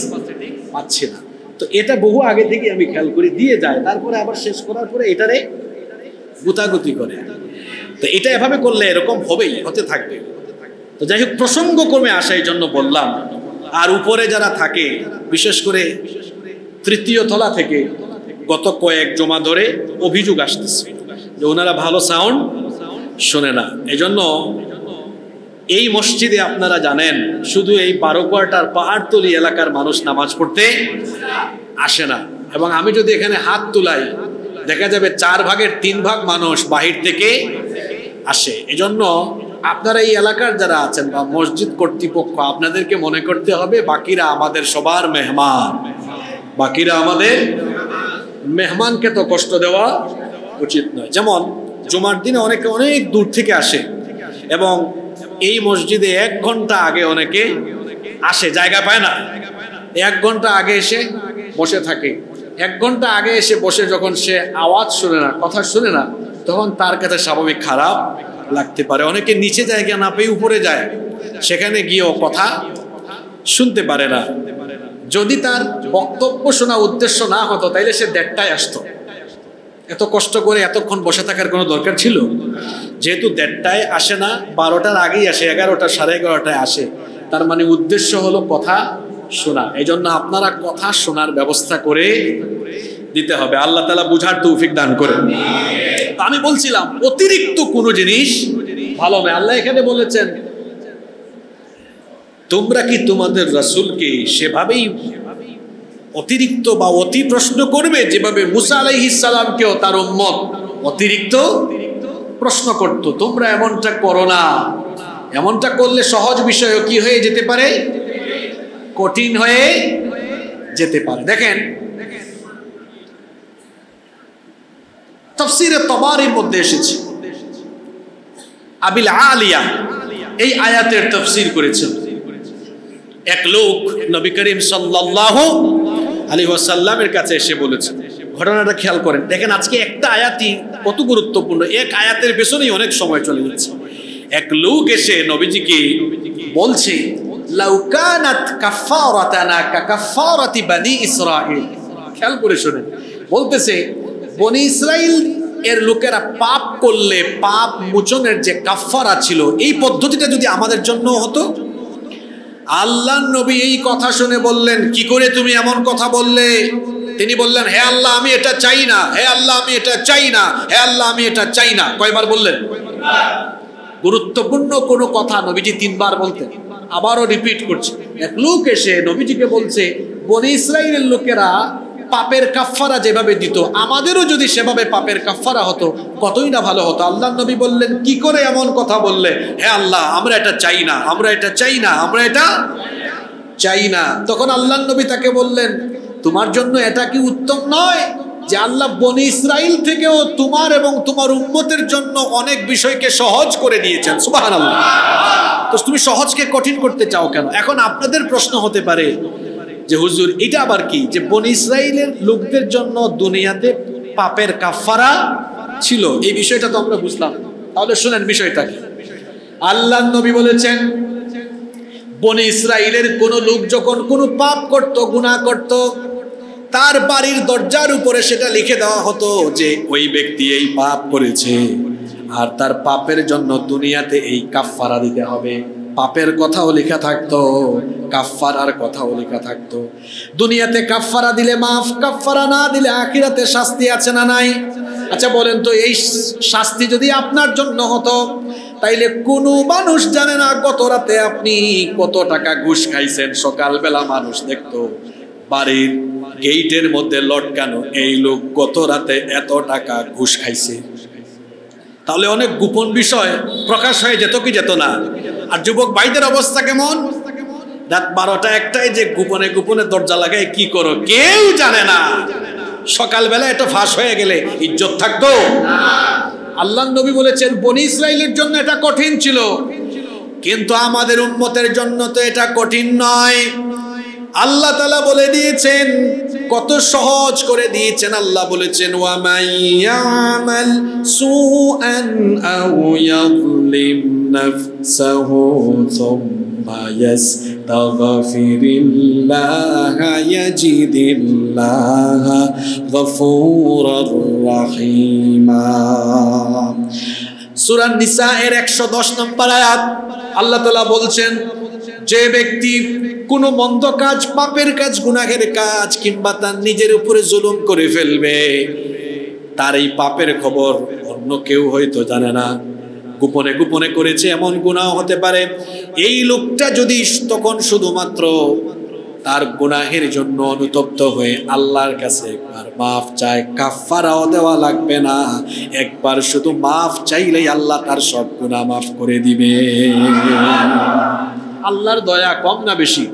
পাচ্ছি না। তো এটা বহু আগে থেকে আমি খেয়াল করি, দিয়ে যায়, তারপরে আবার শেষ করার পরে এটারে গুতাগুতি করে। তো এটা এভাবে করলে এরকম হবেই, হতে থাকবে। তো যাই হোক, প্রসঙ্গক্রমে আসা এই জন্য বললাম। আর উপরে যারা থাকে, বিশেষ করে তৃতীয় তলা থেকে গত কয়েক জমা ধরে অভিযোগ আসতেছে যে ওনারা ভালো সাউন্ড শোনে না। এজন্য এই মসজিদে আপনারা জানেন, শুধু এই 12 কোয়ার্টার পাহাড়তলি এলাকার মানুষ নামাজ পড়তে আসে না। এবং আমি যদি এখানে হাত তুলাই, দেখা যাবে 4 ভাগের 3 ভাগ মানুষ বাহির থেকে আসে। এজন্য আপনারা এই এলাকার যারা আছেন বা মসজিদ কর্তৃপক্ষ, আপনাদেরকে মনে করতে হবে বাকিরা আমাদের সবার মেহমান। বাকিরা আমাদের মেহমানকে তো কষ্ট দেওয়া উচিত নয়। যেমন জুমার দিনে অনেকে অনেক দূর থেকে আসে এবং এই মসজিদে 1 ঘন্টা আগে অনেকে আসে, জায়গা পায় না। 1 ঘন্টা আগে এসে বসে থাকে। 1 ঘন্টা আগে এসে বসে যখন সে আওয়াজ শুনে না, কথা শুনে না, তখন তার কাছে স্বাভাবিক খারাপ লাগতে পারে। অনেকে নিচে জায়গা না পেয়ে উপরে যায়, সেখানে গিয়েও কথা শুনতে পারে না। যদি তার বক্তব্য শোনা উদ্দেশ্য না হতো, তাইলে সে 1:30টায় আসতো। এত কষ্ট করে এতক্ষণ বসে থাকার কোনো দরকার ছিল? যেহেতু 1:30টায় আসে না, 12টার আগেই আসে, 11টা 11:30টায় আসে, তার মানে উদ্দেশ্য হলো কথা শোনা। এই জন্য আপনারা কথা শোনার ব্যবস্থা করে দিতে হবে। আল্লাহ তাআলা বুঝার তৌফিক দান করেন। আমি বলছিলাম অতিরিক্ত কোনো জিনিস ভালো নয়। আল্লাহ এখানে বলেছেন, তোমরা কি তোমাদের রাসূলকে সেভাবেই অতিরিক্ত বা অতি প্রশ্ন করবে যেভাবে মুসা আলাইহিস সালামকেও তার উম্মত অতিরিক্ত প্রশ্ন করত? তোমরা এমনটা করো না। এমনটা করলে সহজ বিষয়ও কি হয়ে যেতে পারে? কঠিন হয়ে যেতে পারে। দেখেন তাফসীরে তাবারির মধ্যে এসেছে, আবিল আলিয়া এই আয়াতের তাফসীর করেছেন। এক লোক নবী করিম সাল্লাল্লাহু আলাইহি ওয়াসাল্লামের কাছে এসে বলেছে, ঘটনাটা খেয়াল করেন। দেখেন আজকে একটা আয়াতই কত গুরুত্বপূর্ণ, এক আয়াতের পেছনেই অনেক সময় চলে যাচ্ছে। এক লোক এসে নবীজিকে বলছে, লাউ কানাত কাফারাতানা কাফারাতি বনি ইসরাঈল। খেয়াল করে শুনেন, বলতেছে বনি ইসরাইল এর লোকেরা পাপ করলে পাপ মোচনের যে কাফারা ছিল এই পদ্ধতিটা যদি আমাদের জন্য হতো। আল্লাহর নবী এই কথা শুনে বললেন, কি করে তুমি এমন কথা বললে? তিনি বললেন, হে আল্লাহ আমি এটা চাই না, হে আল্লাহ আমি এটা চাই না, হে আল্লাহ আমি এটা চাই না। কয়বার বললেন? গুরুত্বপূর্ণ কোনো কথা নবীজি 3 বার বলতেন। আবারও রিপিট করছে। এক লোক এসে নবীজিকে বলছে, বনি ইসরাইলের লোকেরা পাপের কাফারা যেভাবে দিত আমাদেরও যদি সেভাবে পাপের কাফারা হতো কতই না ভালো হতো। আল্লাহ নবী বললেন, কি করে এমন কথা বললে? হে আল্লাহ আমরা এটা চাই না, আমরা এটা চাই না, আমরা এটা চাই না। তখন আল্লাহ নবী তাকে বললেন, তোমার জন্য এটা কি উত্তম নয় যে আল্লাহ বনি ইসরাইল থেকেও তোমার এবং তোমার উম্মতের জন্য অনেক বিষয়কে সহজ করে দিয়েছেন? সুবহানাল্লাহ। তো তুমি সহজকে কঠিন করতে চাও কেন? এখন আপনাদের প্রশ্ন হতে পারে যে হুজুর এটা আবার কি, যে বনি ইসরাইলের লোকদের জন্য দুনিয়াতে পাপের কাফারা ছিল, এই বিষয়টা তো আমরা বুঝলাম। তাহলে শুনেন বিষয়টা কি। আল্লাহর নবী বলেছেন, বনি ইসরাইলের কোন লোক যখন কোনো পাপ করত, গুনাহ করত, তার বাড়ির দরজার উপরে সেটা লিখে দেওয়া হতো যে ওই ব্যক্তি এই পাপ করেছে আর তার পাপের জন্য দুনিয়াতে এই কাফারা দিতে হবে। পাপের কথাও লেখা থাকতো, কাফারার কথাও লেখা থাকতো। দুনিয়াতে কাফারা দিলে মাফ, কাফারা না দিলে আখিরাতে শাস্তি আছে না নাই? আচ্ছা বলেন তো, এই শাস্তি যদি আপনার জন্য হতো তাইলে কোনো মানুষ জানে না গত রাতে আপনি কত টাকা ঘুষ খাইছেন। সকালবেলা মানুষ দেখতো বাড়ির গেটের মধ্যে লটকানো, এই লোক গত রাতে এত টাকা ঘুষ খাইছে। তাহলে অনেক গোপন বিষয় প্রকাশ হয়ে যেত কি যেত না? আর যুবক ভাইদের অবস্থা কেমন? রাত 12টা 1টায় যে গোপনে গোপনে দরজা লাগায় কি করো কেউ জানে না। সকালবেলা এটা ফাঁস হয়ে গেলে ইজ্জত থাকতো? আল্লাহর নবী বলেছেন বনি ইসরাইলের জন্য এটা কঠিন ছিল, কিন্তু আমাদের উম্মতের জন্য তো এটা কঠিন নয়। আল্লাহ তাআলা বলে দিয়েছেন, কত সহজ করে দিয়েছেন। আল্লাহ বলেছেন, ওয়া মাইয়ামাল সুআন আও ইয়াযলিম নাফসাহু সুম্মা ইয়াস্তাগফিরিল্লাহা ইয়াজিদিল্লাহা গফুরার রাহিমা। সূরা নিসা এর 110 নম্বর আয়াত আল্লাহ তাআলা বলছেন, যে ব্যক্তি কোনো মন্দ কাজ, পাপের কাজ, গুনাহের কাজ কিংবা তার নিজের উপরে জুলুম করে ফেলবে, তার এই পাপের খবর অন্য কেউ হয়তো জানে না। গোপনে গোপনে করেছে এমন গুনাহ হতে পারে। এই লোকটা যদি তখন শুধুমাত্র তার গুনাহের জন্য অনুতপ্ত হয়ে আল্লাহর কাছে একবার মাফ চায়, কাফারাও দেওয়া লাগবে না, একবার শুধু মাফ চাইলেই আল্লাহ তার সব গুনাহ মাফ করে দিবে। আল্লাহর দয়া কম না বেশি?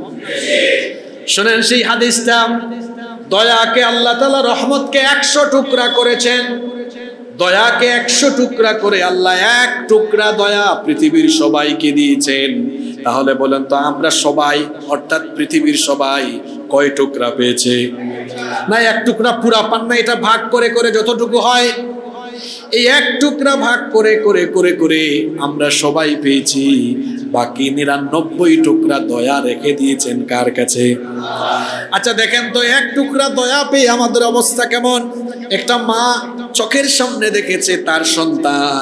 শোনেন সেই হাদিসটা, দয়াকে আল্লাহ তাআলা রহমতকে 100 টুকরা করেছেন। দয়াকে 100 টুকরা করে আল্লাহ 1 টুকরা দয়া পৃথিবীর সবাইকে দিয়েছেন। তাহলে বলেন তো আমরা সবাই অর্থাৎ পৃথিবীর সবাই কয় টুকরা পেয়েছে? না 1 টুকরা পুরা পান না, এটা ভাগ করে করে যতটুকু হয় এই 1 টুকরা ভাগ করে করে করে করে আমরা সবাই পেয়েছি। বাকি 99 টুকরা দয়া রেখে দিয়েছেন কার কাছে? আচ্ছা দেখেন তো 1 টুকরা দয়া পেয়ে আমাদের অবস্থা কেমন? একটা মা চোখের সামনে দেখেছে তার সন্তান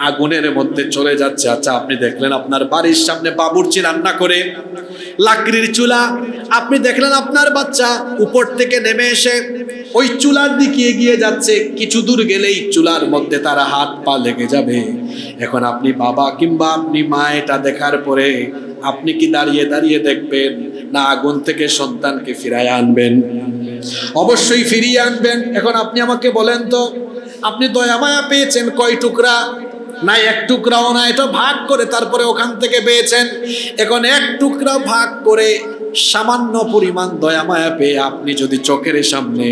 আগুনের মধ্যে চলে যাচ্ছে। আচ্ছা, আপনি দেখলেন আপনার বাড়ির সামনে বাবুর্চি রান্না করে লাকড়ির চুলা, আপনি দেখলেন আপনার বাচ্চা উপর থেকে নেমে এসে ওই চুলার দিকে এগিয়ে যাচ্ছে, কিছু দূর গেলেই চুলার মধ্যে তারা হাত পা লেগে যাবে। এখন আপনি বাবা কিংবা আপনি মা এটা দেখার পরে আপনি কি দাঁড়িয়ে দাঁড়িয়ে দেখবেন, না আগুন থেকে সন্তানকে ফিরিয়ে আনবেন? অবশ্যই ফিরিয়ে আনবেন। এখন আপনি আমাকে বলেন তো, আপনি দয়া মায়া পেয়েছেন কয় টুকরা? না এক টুকরাও না, এটা ভাগ করে তারপরে ওখান থেকে পেয়েছেন। এখন এক টুকরা ভাগ করে সামান্য পরিমাণ দয়া মায়া পেয়ে আপনি যদি চোখের সামনে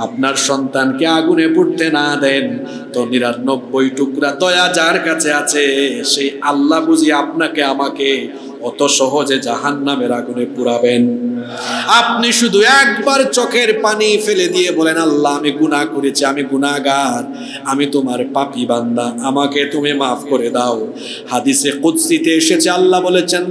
আপনার সন্তানকে আগুনে পুড়তে না দেন, তো 99 টুকরা দয়া যার কাছে আছে সেই আল্লাহ বুঝি আপনাকে আমাকে অত সহজে জাহান্নামের আগুনে পুরাবেন? আপনি শুধু একবার চোখের পানি ফেলে দিয়ে বলেন, আল্লাহ আমি গুনাহ করেছি, আমি গুনাহগার, আমি তোমার পাপী বান্দা, আমাকে তুমি মাফ করে দাও। হাদিসে কুদসিতে এসেছে, আল্লাহ বলেছেন,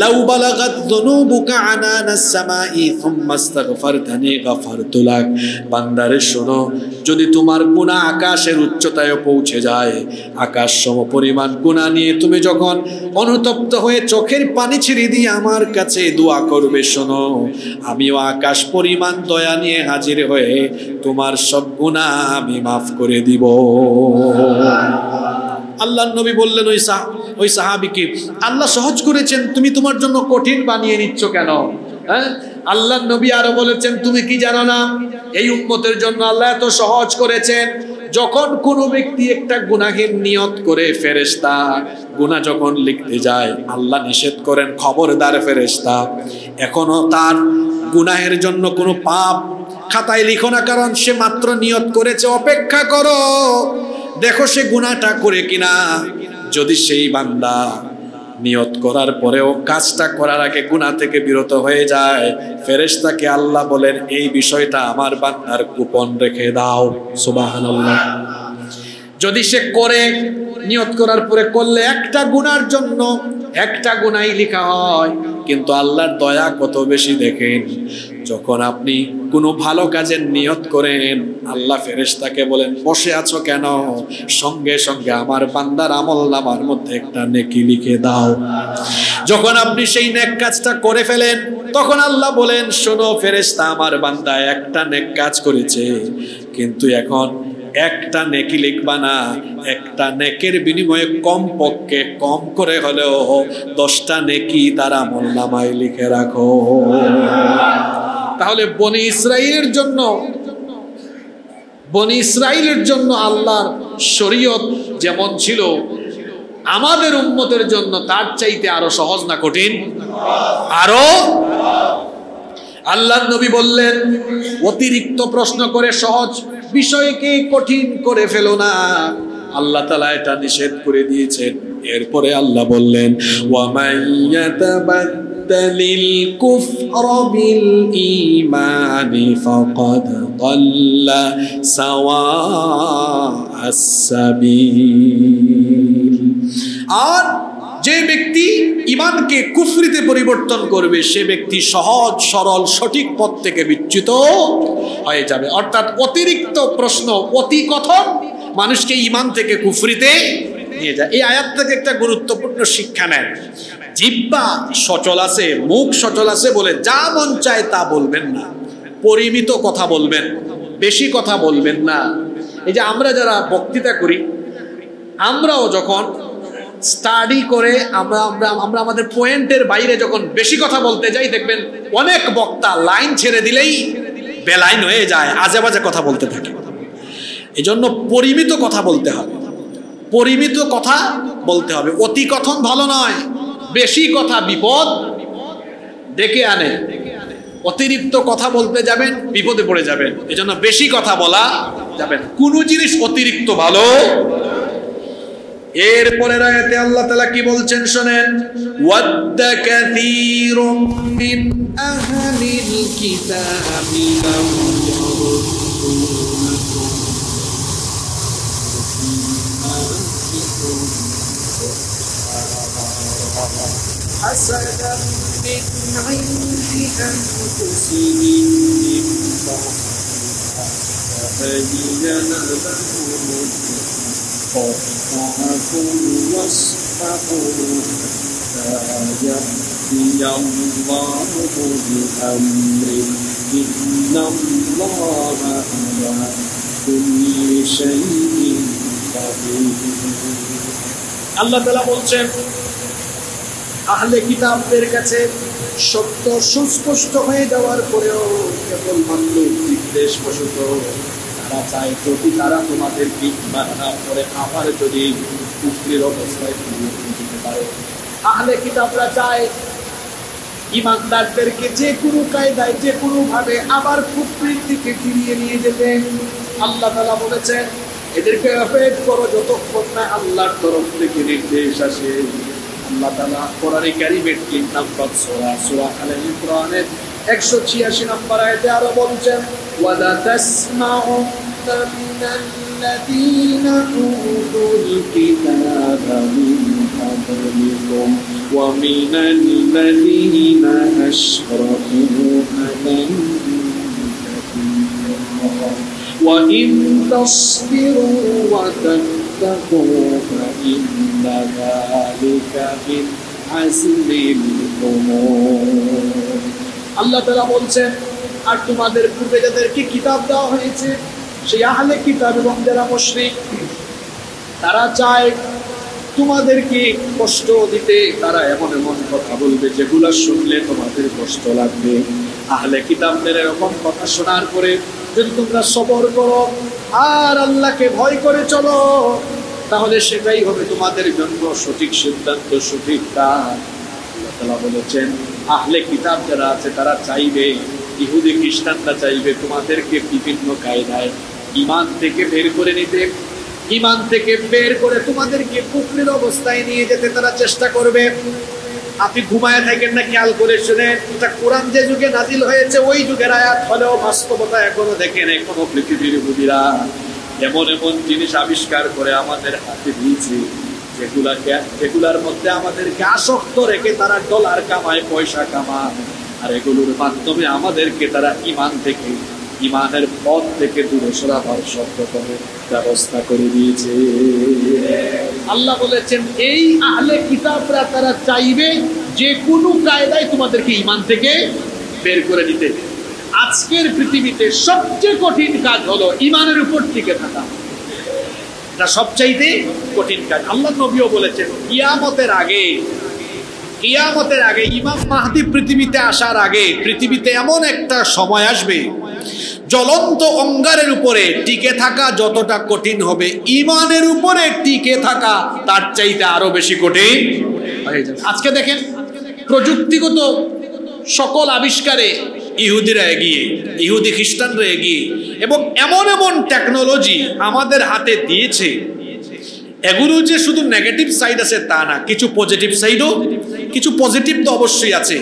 লাউ বালাগাত যুনুবুকা আনানাস সামাই সুম্মা আস্তাগফারতানি গাফারতু লাক। বান্দারে শোনো, যদি তোমার গুনাহ আকাশের উচ্চতায় পৌঁছে যায়, আকাশ সম পরিমাণ গুনাহ নিয়ে তুমি যখন অনুতপ্ত হয়ে চোখের পানি ছেড়ে দিয়ে আমার কাছে দোয়া করবে, শোনো আমিও আকাশ পরিমাণ দয়া নিয়ে হাজির হয়ে তোমার সব গুনাহ আমি মাফ করে দিব। আল্লাহর নবী বললেন ওই সাহাবীকে, আল্লাহ সহজ করেছেন, তুমি তোমার জন্য কঠিন বানিয়ে নিচ্ছ কেন? হ্যাঁ, আল্লাহর নবী আরো বলেছেন, তুমি কি জানো না এই উম্মতের জন্য আল্লাহ এত সহজ করেছেন, যখন কোনো ব্যক্তি একটা গুনাহের নিয়ত করে, ফেরেশতা গুনাহ যখন লিখতে যায়, আল্লাহ নিষেধ করেন, খবরদার ফেরেশতা এখনো তার গুনাহের জন্য কোনো পাপ খাতায় লিখো না, কারণ সে মাত্র নিয়ত করেছে, অপেক্ষা করো দেখো সে গুনাহটা করে কিনা। যদি সেই বান্দা নিয়ত করার পরেও কাজটা করার আগে গুনাহ থেকে বিরত হয়ে যায়, ফেরেশতাকে আল্লাহ বলেন, এই বিষয়টা আমার বান্দার গোপন রেখে দাও। সুবহানাল্লাহ। যদি সে করে, নিয়ত করার পরে করলে একটা গুনার জন্য একটা গুনাই লেখা হয়, কিন্তু আল্লাহর দয়া কত বেশি দেখেন, যখন আপনি কোনো ভালো কাজের নিয়ত করেন, আল্লাহ ফেরেশতাকে বলেন, বসে আছো কেন, সঙ্গে সঙ্গে আমার বান্দার আমলনামার মধ্যে একটা নেকি লিখে দাও। যখন আপনি সেই নেক কাজটা করে ফেলেন, তখন আল্লাহ বলেন, শোনো ফেরেশতা, আমার বান্দা একটা নেক কাজ করেছে, কিন্তু এখন একটা নেকি লিখবা না, একটা নেকের বিনিময়ে কমপক্ষে কম করে হলেও 10টা নেকি তার আমলনামায় লিখে রাখো। তাহলে বনি ইসরাইলের জন্য আল্লাহর শরীয়ত যেমন ছিল, আমাদের উম্মতের জন্য তার চাইতে আরো সহজ না কঠিন? আরো। আল্লাহর নবী বললেন, অতিরিক্ত প্রশ্ন করে সহজ বিষয়কে কঠিন করে ফেলো না, আল্লাহ তাআলা এটা নিষেধ করে দিয়েছেন। এরপরে আল্লাহ বললেন, ওয়া মাইয়াতাবাদ্দালিল কুফরা বিল ঈমানি ফাকাদ দাল্লা সাওয়াআস সাবিল। আর যে ব্যক্তি ঈমানকে কুফরিতে পরিবর্তন করবে, সে ব্যক্তি সহজ সরল সঠিক পথ থেকে বিচ্যুত হয়ে যাবে। অর্থাৎ অতিরিক্ত প্রশ্ন, অতি কথন মানুষকে ঈমান থেকে কুফরিতে নিয়ে যায়। এই আয়াত থেকে একটা গুরুত্বপূর্ণ শিক্ষা নেন, জিহ্বা সচল আছে, মুখ সচল আছে বলে যা মন চায় তা বলবেন না, পরিমিত কথা বলবেন, বেশি কথা বলবেন না। এই যে আমরা যারা বক্তৃতা করি, আমরাও যখন স্টাডি করে আমরা আমাদের পয়েন্টের বাইরে যখন বেশি কথা বলতে যাই, দেখবেন অনেক বক্তা লাইন ছেড়ে দিলেই বেলাইন হয়ে যায়, আজে বাজে কথা বলতে থাকে। এই জন্য পরিমিত কথা বলতে হবে, পরিমিত কথা বলতে হবে। অতি কথন ভালো নয়, বেশি কথা বিপদ ডেকে আনে। অতিরিক্ত কথা বলতে যাবেন, বিপদে পড়ে যাবেন। এই জন্য বেশি কথা বলা যাবে না, কোনো জিনিস অতিরিক্ত ভালো। এরপরের আয়াতে আল্লাহ তাআলা কি বলছেন শোনেন, ওয়াদ্দা কাসীরুম মিন আহলিল কিতাবি লাউ ইয়ারুদুনাকুম হাসাদান মিন ইনদি আনফুসিহিম মিন বা'দি মা তাবাyyana লাহুম فاعفوا واصفحوا حتى يأتي الله بأمره إن الله على كل شيء قدير আল্লাহ তাআলা বলছেন আহলে কিতাবদের কাছে সত্য সুস্পষ্ট হয়ে যাওয়ার পরেও কেবলমাত্র বিদ্বেষবশত তারা চায় যদি তারা তোমাদেরকে ঈমান না করে আবার যদি কুফরির অবস্থায় ফিরিয়ে দিতে পারে। আহলে কিতাবরা চায় ঈমানদারদেরকে যে কোনো কায়দায় যে কোনো ভাবে আবার কুফরির দিকে ফিরিয়ে নিয়ে যেতে। আল্লাহ তাআলা বলেছেন এদেরকে অপেক্ষা করো যতক্ষণ না আল্লাহর তরফ থেকে নির্দেশ আসে। আল্লাহ তাআলা কোরআনে কারীমের ৩ নম্বর সূরা সূরা আলে ইমরানের ১৮৬ নম্বর আয়াতে আরো বলছেন ওয়ালা তাসমাউন্না মিনাল্লাযীনা উতুল কিতাবা মিন ক্বাবলিকুম ওয়া মিনাল্লাযীনা আশরাকু আযান কাসীরা ওয়া ইন তাসবিরু ওয়া তাত্তাকু فإن ذلك من عزم الأمور আল্লাহ তাআলা বলছেন আর তোমাদের পূর্বে যাদেরকে কিতাব দেওয়া হয়েছে সেই আহলে কিতাব এবং যারা মুশরিক তারা চায় তোমাদেরকে কষ্ট দিতে। তারা এমন এমন কথা বলবে যেগুলো শুনলে তোমাদের কষ্ট লাগবে। আহলে কিতাবদের এরকম কথা শোনার পরে যদি তোমরা সবর করো আর আল্লাহকে ভয় করে চলো তাহলে সেটাই হবে তোমাদের জন্য সঠিক সিদ্ধান্ত, সঠিক কাজ। আল্লাহ তাআলা বলেছেন আহলে কিতাব যারা আছে তারা চাইবে, ইহুদি খ্রিস্টানরা চাইবে তোমাদেরকে বিভিন্ন কায়দায় ঈমান থেকে বের করে নিতে, ঈমান থেকে বের করে তোমাদেরকে কুফরির অবস্থায় নিয়ে যেতে তারা চেষ্টা করবে। আপনি ঘুমায় থাকেন না, খেয়াল করে শুনেন, এটা কোরআন যে যুগে নাজিল হয়েছে ওই যুগের আয়াত হলেও বাস্তবতা এখনো দেখেন এখনো পৃথিবীর ইহুদিরা এমন এমন জিনিস আবিষ্কার করে আমাদের হাতে দিয়েছে যেগুলার মধ্যে আমাদেরকে আসক্ত রেখে তারা ডলার কামায়, পয়সা কামায়, আর এগুলোর মাধ্যমে আমাদেরকে তারা ঈমান থেকে, ঈমানের পথ থেকে দূরে সরাবার সর্বপ্রথমে ব্যবস্থা করে দিয়েছে। আল্লাহ বলেছেন এই আহলে কিতাবরা তারা চাইবে যে কোনো কায়দায় তোমাদেরকে ঈমান থেকে বের করে দিতে। আজকের পৃথিবীতে সবচেয়ে কঠিন কাজ হলো ঈমানের উপর টিকে থাকা। এটা সবচাইতে কঠিন কাজ। আল্লাহ নবীও বলেছেন কিয়ামতের আগে ইমাম মাহদী পৃথিবীতে আসার আগে পৃথিবীতে এমন একটা সময় আসবে জ্বলন্ত অঙ্গারের উপরে টিকে থাকা যতটা কঠিন হবে ঈমানের উপরে টিকে থাকা তার চাইতে আরো বেশি কঠিন হয়ে যাবে। আজকে দেখেন প্রযুক্তিগত সকল আবিষ্কারে ইহুদিরা এগিয়ে, ইহুদি খ্রিস্টানরা এগিয়ে, এবং এমন এমন টেকনোলজি আমাদের হাতে দিয়েছে এগুলো যে শুধু নেগেটিভ সাইড আছে তা না, কিছু পজিটিভ সাইডও, কিছু পজিটিভ তো অবশ্যই আছে,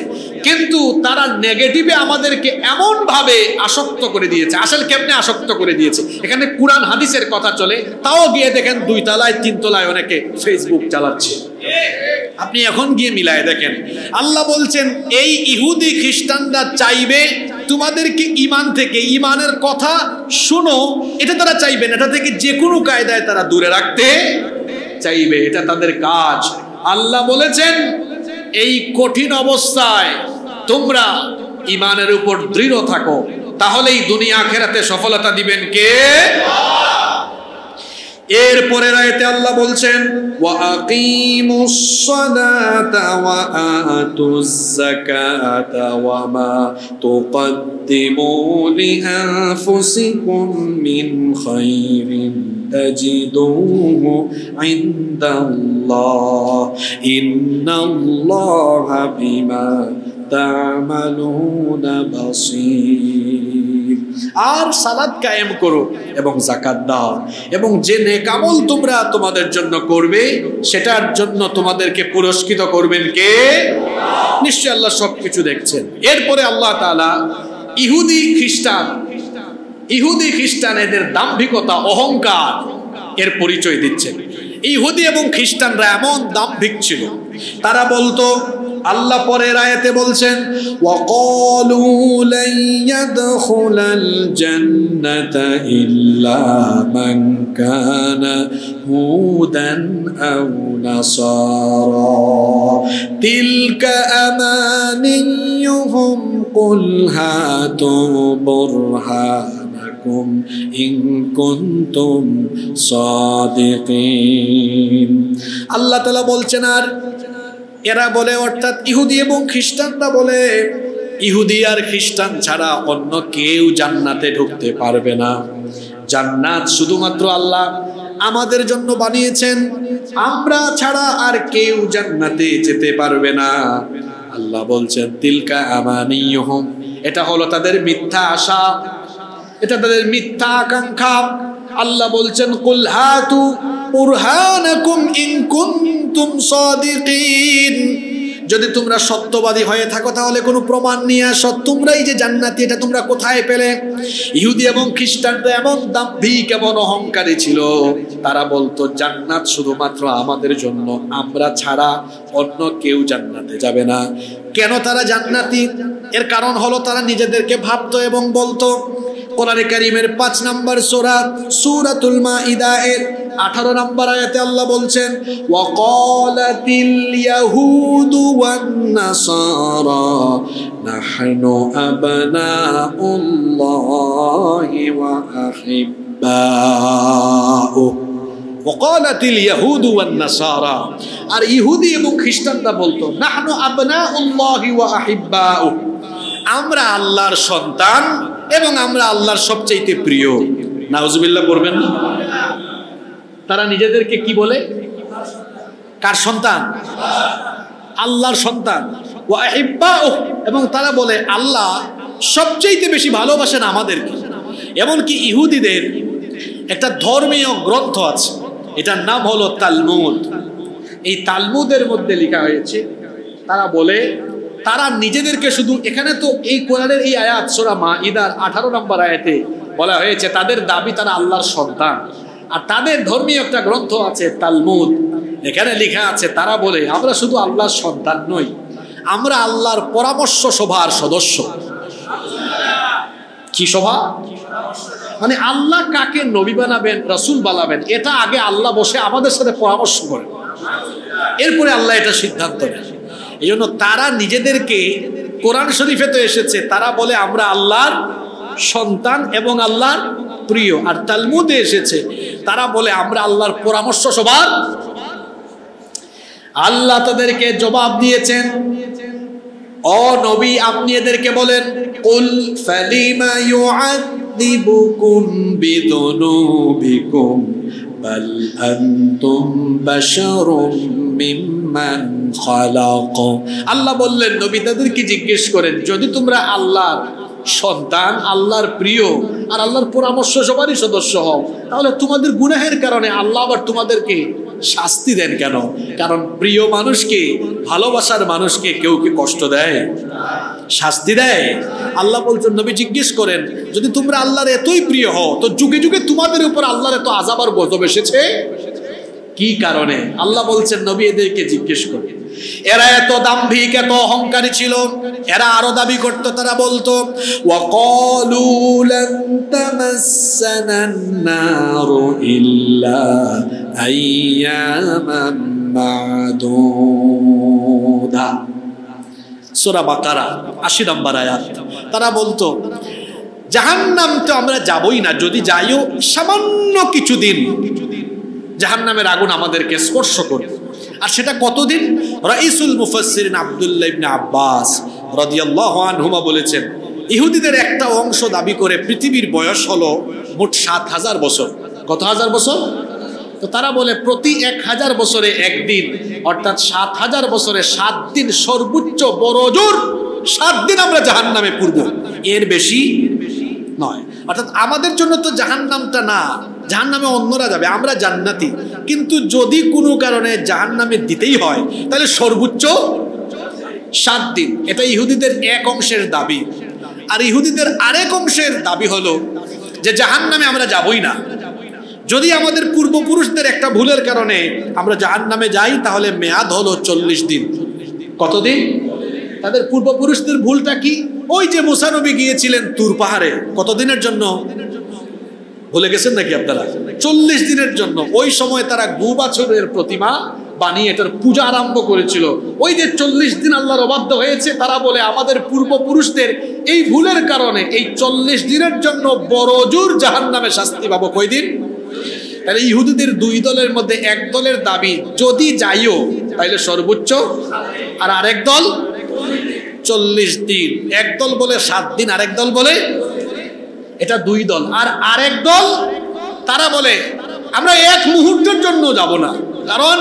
কিন্তু তারা নেগেটিভে আমাদেরকে এমন ভাবে আসক্ত করে দিয়েছে। আসলে কেমনে আসক্ত করে দিয়েছে, এখানে কুরআন হাদিসের কথা চলে, তাও গিয়ে দেখেন 2 তলায় 3 তলায় অনেকে ফেসবুক চালাচ্ছে। আপনি এখন গিয়ে মিলায় দেখেন। আল্লাহ বলছেন এই ইহুদি খ্রিস্টানরা চাইবে তোমাদেরকে ঈমান থেকে, ঈমানের কথা শুনো এটা তারা চাইবে না, এটা থেকে যে কোনো কায়দায় তারা দূরে রাখতে চাইবে, এটা তাদের কাজ। আল্লাহ বলেছেন এই কঠিন অবস্থায় তোমরা ঈমানের উপর দৃঢ় থাকো, তাহলেই দুনিয়া আখিরাতে সফলতা দিবেন কে? এরপরে আয়াতে আল্লাহ বলছেন ওয়া আকিমুস সালাতা ওয়া আতুজ যাকাতা ওয়া মা তুকদ্দিমু লিআনফুসিকুম মিন খায়রিন তাজিদুহু ইনদাল্লাহ ইন্নাল্লাহা বিমা তা'মালুনা বাসীর। আর সালাত কায়েম করো এবং যাকাত দাও, এবং যে নেক আমল তোমরা তোমাদের জন্য করবে সেটার জন্য তোমাদেরকে পুরস্কৃত করবেন কে? নিশ্চয়ই আল্লাহ সবকিছু দেখছেন। এরপরে আল্লাহ তাআলা ইহুদি খ্রিস্টান এদের দাম্ভিকতা, অহংকার এর পরিচয় দিচ্ছেন। ইহুদি এবং খ্রিস্টানরা এমন দাম্ভিক ছিল, তারা বলতো আল্লাহ পরের আয়াতে বলছেন ওয়াকালু লাই ইয়াদখুলাল জান্নাতা ইল্লা মান কানা হুদান আও নাসারা তিলকা আমানিয়ুহুম কুল হাতু বুরহানাকুম ইন কুনতুম সাদিকিন। আল্লাহ তাআলা বলছেন আর এরা বলে, অর্থাৎ ইহুদি এবং খ্রিস্টানরা বলে, ইহুদি আর খ্রিস্টান ছাড়া অন্য কেউ জান্নাতে ঢুকতে পারবে না। জান্নাত শুধুমাত্র আল্লাহ আমাদের জন্য বানিয়েছেন, আমরা ছাড়া আর কেউ জান্নাতে যেতে পারবে না। আল্লাহ বলছেন তিলকা আমানিয়ুহুম, এটা হলো তাদের মিথ্যা আশা, এটা তাদের মিথ্যা আকাঙ্ক্ষা। আল্লাহ বলছেন কুল হাতু বুরহানাকুম ইন কুনতুম সাদিকিন, যদি তোমরা সত্যবাদী হয়ে থাকো তাহলে কোনো প্রমাণ নিয়ে আসো, তোমরাই যে জান্নাতি এটা তোমরা কোথায় পেলে? ইহুদি এবং খ্রিস্টানরা এমন দাম্ভিক এমন অহংকারী ছিল, তারা বলতো জান্নাত শুধুমাত্র আমাদের জন্য, আমরা ছাড়া অন্য কেউ জান্নাতে যাবে না। কেন তারা জান্নাতি? এর কারণ হলো তারা নিজেদেরকে ভাবতো এবং বলতো। কোরআনে কারীমের 5 নম্বর সূরা সূরাতুল মাইদা এর 18 নম্বর আয়াতে আল্লাহ বলছেন ওয়াকালাতিল ইয়াহুদু ওয়ান নাসারা নাহনু আবনাউল্লাহি ওয়া আহিব্বাউ। ওয়াকালাতিল ইয়াহুদু ওয়ান নাসারা, আর ইহুদি এবং খ্রিস্টানরা বলতো নাহনু আবনাউল্লাহি ওয়া আহিব্বাউ, আমরা আল্লাহর সন্তান এবং আমরা আল্লাহর সবচেয়ে প্রিয়। নাউজুবিল্লাহ পড়বেন না? তারা নিজেদেরকে কি বলে? কার সন্তান? আল্লাহর সন্তান। ওয়া আহিব্বাউ, এবং তারা বলে আল্লাহ সবচেয়ে বেশি ভালোবাসেন আমাদেরকে। এমনকি ইহুদিদের একটা ধর্মীয় গ্রন্থ আছে, এটার নাম হলো তালমুদ। এই তালমুদের মধ্যে লেখা হয়েছে, তারা বলে তারা নিজেদেরকে শুধু, এখানে তো এই কোরআনের এই আয়াত সূরা মাইদার 18 নম্বর আয়াতে বলা হয়েছে তাদের দাবি তারা আল্লাহর সন্তান, আর তাদের ধর্মীয় একটা গ্রন্থ আছে তালমুদ, এখানে লেখা আছে তারা বলে আমরা শুধু আল্লাহর সন্তান নই, আমরা আল্লাহর পরামর্শ সভার সদস্য। কি সভা? মানে আল্লাহ কাকে নবী বানাবেন, রাসূল বানাবেন, এটা আগে আল্লাহ বসে আমাদের সাথে পরামর্শ করেন, এরপরে আল্লাহ এটা সিদ্ধান্ত নেন। এই জন্য তারা নিজেদেরকে, কোরআন শরীফে তো এসেছে, তারা বলে আমরা আল্লাহর সন্তান এবং আল্লাহর প্রিয়, আর তালমুদে এসেছে তারা বলে আমরা আল্লাহর পরামর্শ সভার। আল্লাহ তাদেরকে জবাব দিয়েছেন, ও নবী আপনি এদেরকে বলেন কুল ফালিমা ইউআযিবুকুম বিযুনুবিকুম বাল আনতুম বাশারুম মিম্মান খালাক। আল্লাহ বললেন নবী তাদেরকে জিজ্ঞেস করেন, যদি তোমরা আল্লাহর সন্তান, আল্লাহর প্রিয় আর আল্লাহর পরামর্শ সবারই সদস্য হও, তাহলে তোমাদের গুনাহের কারণে আল্লাহ আবার তোমাদেরকে শাস্তি দেন কেন? কারণ প্রিয় মানুষকে, ভালোবাসার মানুষকে কেউ কি কষ্ট দেয়? শাস্তি দেয়? আল্লাহ বলছেন নবী জিজ্ঞেস করেন, যদি তোমরা আল্লাহর এতই প্রিয় হও তো যুগে যুগে তোমাদের উপর আল্লাহর এত আযাব আর গজব এসেছে কি কারণে? আল্লাহ বলছেন নবী এদেরকে জিজ্ঞেস করেন। এরা এত দাম্ভিক, এত অহংকারী ছিল, এরা আরো দাবি করতো, তারা বলতো ওয়াকালু লান তামাসসানান নারু ইল্লা আইয়ামান মা'দুদা। সূরা বাকারা 80 নম্বর আয়াত। তারা বলতো জাহান্নাম তো আমরা যাবই না, যদি যাইও সামান্য কিছুদিন জাহান্নামের আগুন আমাদেরকে স্পর্শ করবে। আর সেটা কতদিন? রাইসুল মুফাসসিরিন আব্দুল্লাহ ইবনে আব্বাস রাদিয়াল্লাহু আনহুমা বলেছেন, ইহুদিদের একটা অংশ দাবি করে পৃথিবীর বয়স হলো মোট 7000 বছর। কত হাজার বছর? তো তারা বলে প্রতি 1000 বছরে একদিন, অর্থাৎ 7000 বছরে 7 দিন, সর্বোচ্চ বড় জোর 7 দিন আমরা জাহান্নামে পূর্ব, এর বেশি নয়। অর্থাৎ আমাদের জন্য তো জাহান্নামটা না, জাহান্নামে অন্যরা যাবে, আমরা জান্নাতি। কিন্তু যদি কোনো কারণে জাহান্নামে দিতেই হয় তাহলে সর্বোচ্চ 7 দিন। এটা ইহুদিদের এক অংশের দাবি। আর ইহুদিদের আরেক অংশের দাবি হলো যে জাহান্নামে আমরা যাবই না, যদি আমাদের পূর্বপুরুষদের একটা ভুলের কারণে আমরা জাহান্নামে যাই তাহলে মেয়াদ হলো 40 দিন। কতদিন? তাদের পূর্বপুরুষদের ভুলটা কি? ওই যে মুসা নবী গিয়েছিলেন তুর পাহাড়ে, কতদিনের জন্য ভুলে গেছেন নাকি আপনারা? 40 দিনের জন্য। ওই সময় তারা গু বাছুরের প্রতিমা বানিয়ে এটার পূজা আরম্ভ করেছিল। ওই যে 40 দিন আল্লাহর অবাধ্য হয়েছে, তারা বলে আমাদের পূর্বপুরুষদের এই ভুলের কারণে এই 40 দিনের জন্য বড় জোর জাহান্নামে শাস্তি পাবো। কয়দিন? তাহলে ইহুদিদের দুই দলের মধ্যে এক দলের দাবি যদি যাইও তাহলে সর্বোচ্চ, আর আরেক দল 40 দিন। এক দল বলে 7 দিন, আরেক দল বলে, এটা দুই দল। আর আরেক দল তারা বলে আমরা এক মুহূর্তের জন্য যাব না, কারণ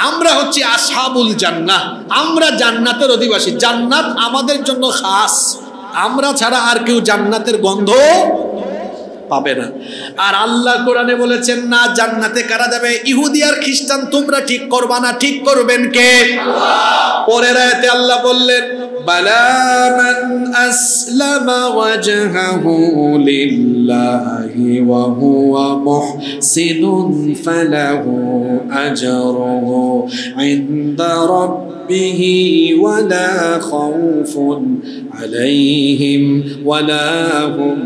আমরা হচ্ছে আসহাবুল জান্নাহ, আমরা জান্নাতের অধিবাসী, জান্নাত আমাদের জন্য খাস, আমরা ছাড়া আর কেউ জান্নাতের গন্ধ পাবে না। আর আল্লাহ কোরআনে বলেছেন না, জান্নাতে কারা যাবে? ইহুদি আর খ্রিস্টান। তোমরা ঠিক করবা না, ঠিক করবেন কে? পরের আয়াতে আল্লাহ বললেন বালা মান আসলামা ওয়াজহাহু লিল্লাহি ওয়া হুয়া মুহসিনুন ফালাহু আজরুহু ইনদা রাব্বিহি ওয়া লা খাউফুন আলাইহিম ওয়া লা হুম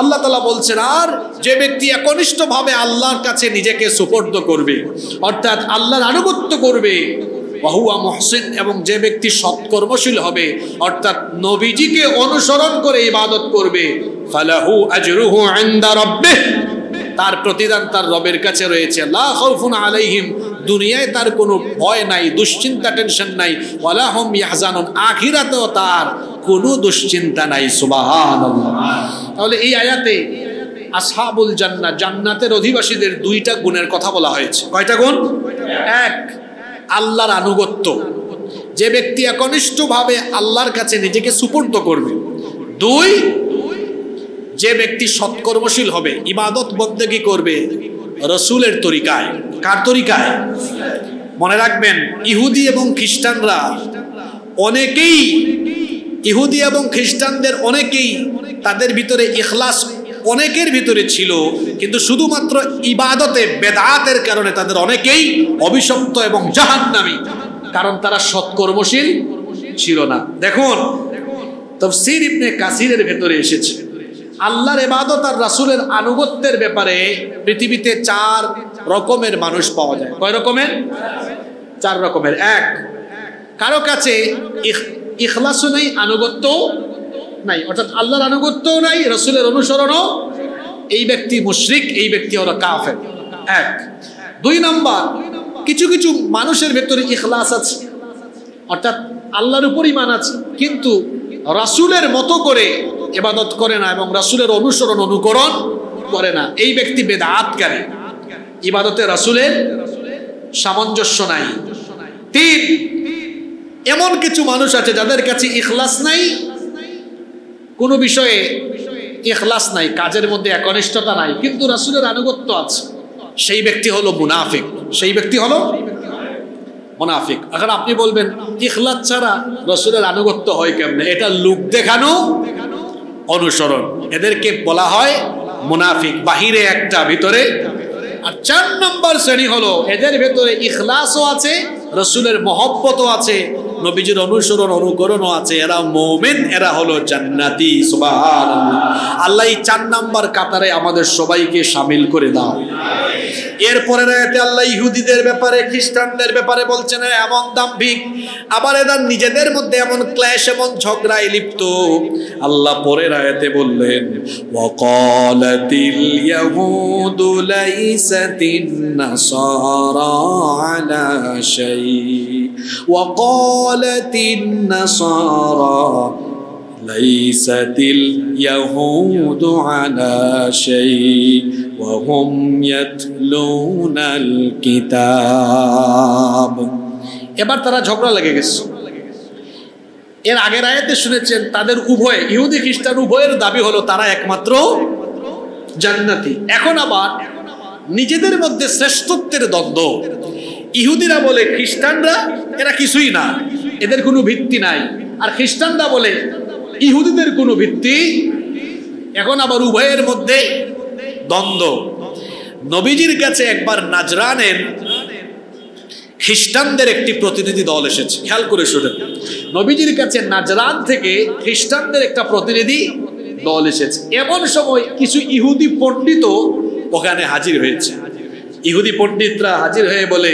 আল্লাহ তাআলা বলছেন, আর যে ব্যক্তি একনিষ্ঠভাবে আল্লাহর কাছে নিজেকে সুপর্দ করবে, অর্থাৎ আল্লাহর আনুগত্য করবে, ওয়াহুয়া মুহসিন, এবং যে ব্যক্তি সৎকর্মশীল হবে, অর্থাৎ নবীজিকে অনুসরণ করে ইবাদত করবে, ফালাহু আজরুহু ইনদা রাব্বিহ, তার প্রতিদান তার রবের কাছে রয়েছে। লা খাউফুন আলাইহিম, দুনিয়ায় তার কোনো ভয় নাই, দুশ্চিন্তা, টেনশন নাই। ওয়ালা হুম ইয়াহজানুন, আখিরাতেও তার কোনো দুশ্চিন্তা নাই। সুবহানাল্লাহ। তাহলে এই আয়াতে আসহাবুল জান্নাহ, জান্নাতের অধিবাসীদের দুইটা গুণের কথা বলা হয়েছে। কয়টা গুণ? এক, আল্লাহর আনুগত্য, যে ব্যক্তি একনিষ্ঠভাবে আল্লাহর কাছে নিজেকে সুপর্দ করবে। দুই, যে ব্যক্তি সৎকর্মশীল হবে, ইবাদত বন্দেগী করবে রাসূলের তরিকায়। কার তরিকায়? মনে রাখবেন, ইহুদি এবং খ্রিস্টানরা অনেকেই, ইহুদি এবং খ্রিস্টানদের অনেকেই, তাদের ভিতরে ইখলাস অনেকের ভিতরে ছিল, কিন্তু শুধুমাত্র ইবাদতে বেদাতের কারণে তাদের অনেকেই অভিশপ্ত এবং জাহান্নামী, কারণ তারা সৎকর্মশীল ছিল না। দেখুন, তাফসীর ইবনে কাসিরের ভেতরে এসেছে আল্লাহর ইবাদত আর রাসূলের আনুগত্যের ব্যাপারে পৃথিবীতে 4 রকমের মানুষ পাওয়া যায়। কয় রকমের? 4 রকমের। এক, কারো কাছে ইখলাসও নাই, আনুগত্যও নাই, অর্থাৎ আল্লাহর আনুগত্যও নাই, রাসূলের অনুসরণও, এই ব্যক্তি মুশরিক, এই ব্যক্তি হলো কাফের। এক। 2 নম্বর, কিছু কিছু মানুষের ভেতরে ইখলাস আছে, অর্থাৎ আল্লাহর উপর ঈমান আছে, কিন্তু রাসূলের মতো করে ইবাদত করে না এবং রাসূলের অনুসরণ অনুকরণ করে না, এই ব্যক্তি বেদাতকারী, ইবাদতে রাসূলের সামঞ্জস্য নাই। 3, এমন কিছু মানুষ আছে যাদের কাছে ইখলাস নাই, কোনো বিষয়ে ইখলাস নাই, কাজের মধ্যে একনিষ্ঠতা নাই, কিন্তু রাসূলের আনুগত্য আছে, সেই ব্যক্তি হলো মুনাফিক, সেই ব্যক্তি হলো মুনাফিক। এখন আপনি বলবেন ইখলাস ছাড়া রাসূলের আনুগত্য হয় কেমনে? এটা লোক দেখানো অনুসরণ, এদেরকে বলা হয় মুনাফিক, বাহিরে একটা ভিতরে। আর 4 নম্বর শ্রেণী হলো এদের ভেতরে ইখলাসও আছে, রাসূলের মহব্বতও আছে, নবীজির অনুসরণ অনুকরণও আছে, এরা মুমিন, এরা হলো জান্নাতি। সুবহানাল্লাহ। আল্লাহ এই 4 নম্বর কাতারে আমাদের সবাইকে শামিল করে দাও। এরপরে আয়াতে আল্লাহ ইহুদিদের ব্যাপারে, খ্রিস্টানদের ব্যাপারে বলছেন এমন দাম্ভিক, আবার এরা নিজেদের মধ্যে এমন ক্লেশ এবং ঝগড়ায় লিপ্ত। আল্লাহ পরের আয়াতে বললেন ওয়াকালাতিল ইয়াহুদু লাইসাতিন নাসারা আলা শাই ওয়াকালাতিন নাসারা লাইসাতিল ইয়াহুদু আলা শাই ওয়া হুম ইয়াতলুনাল কিতাব। এবার তারা ঝগড়া লেগে গেছে। এর আগের আয়াতে শুনেছেন তাদের উভয়, ইহুদি খ্রিস্টান উভয়ের দাবি হলো তারা একমাত্র জান্নাতি। এখন আবার নিজেদের মধ্যে শ্রেষ্ঠত্বের দ্বন্দ্ব। ইহুদিরা বলে খ্রিস্টানরা এরা কিছুই না, এদের কোনো ভিত্তি নাই, আর খ্রিস্টানরা বলে ইহুদিদের কোনো ভিত্তি। এখন আবার উভয়ের মধ্যে দ্বন্দ্ব। নবীজির কাছে একবার নাজরানের খ্রিস্টানদের একটি প্রতিনিধি দল এসেছে। খেয়াল করে শুনেন, নবীজির কাছে নাজরান থেকে খ্রিস্টানদের একটা প্রতিনিধি দল এসেছে। এমন সময় কিছু ইহুদি পণ্ডিত ওখানে হাজির হয়েছে। ইহুদি পণ্ডিতরা হাজির হয়ে বলে,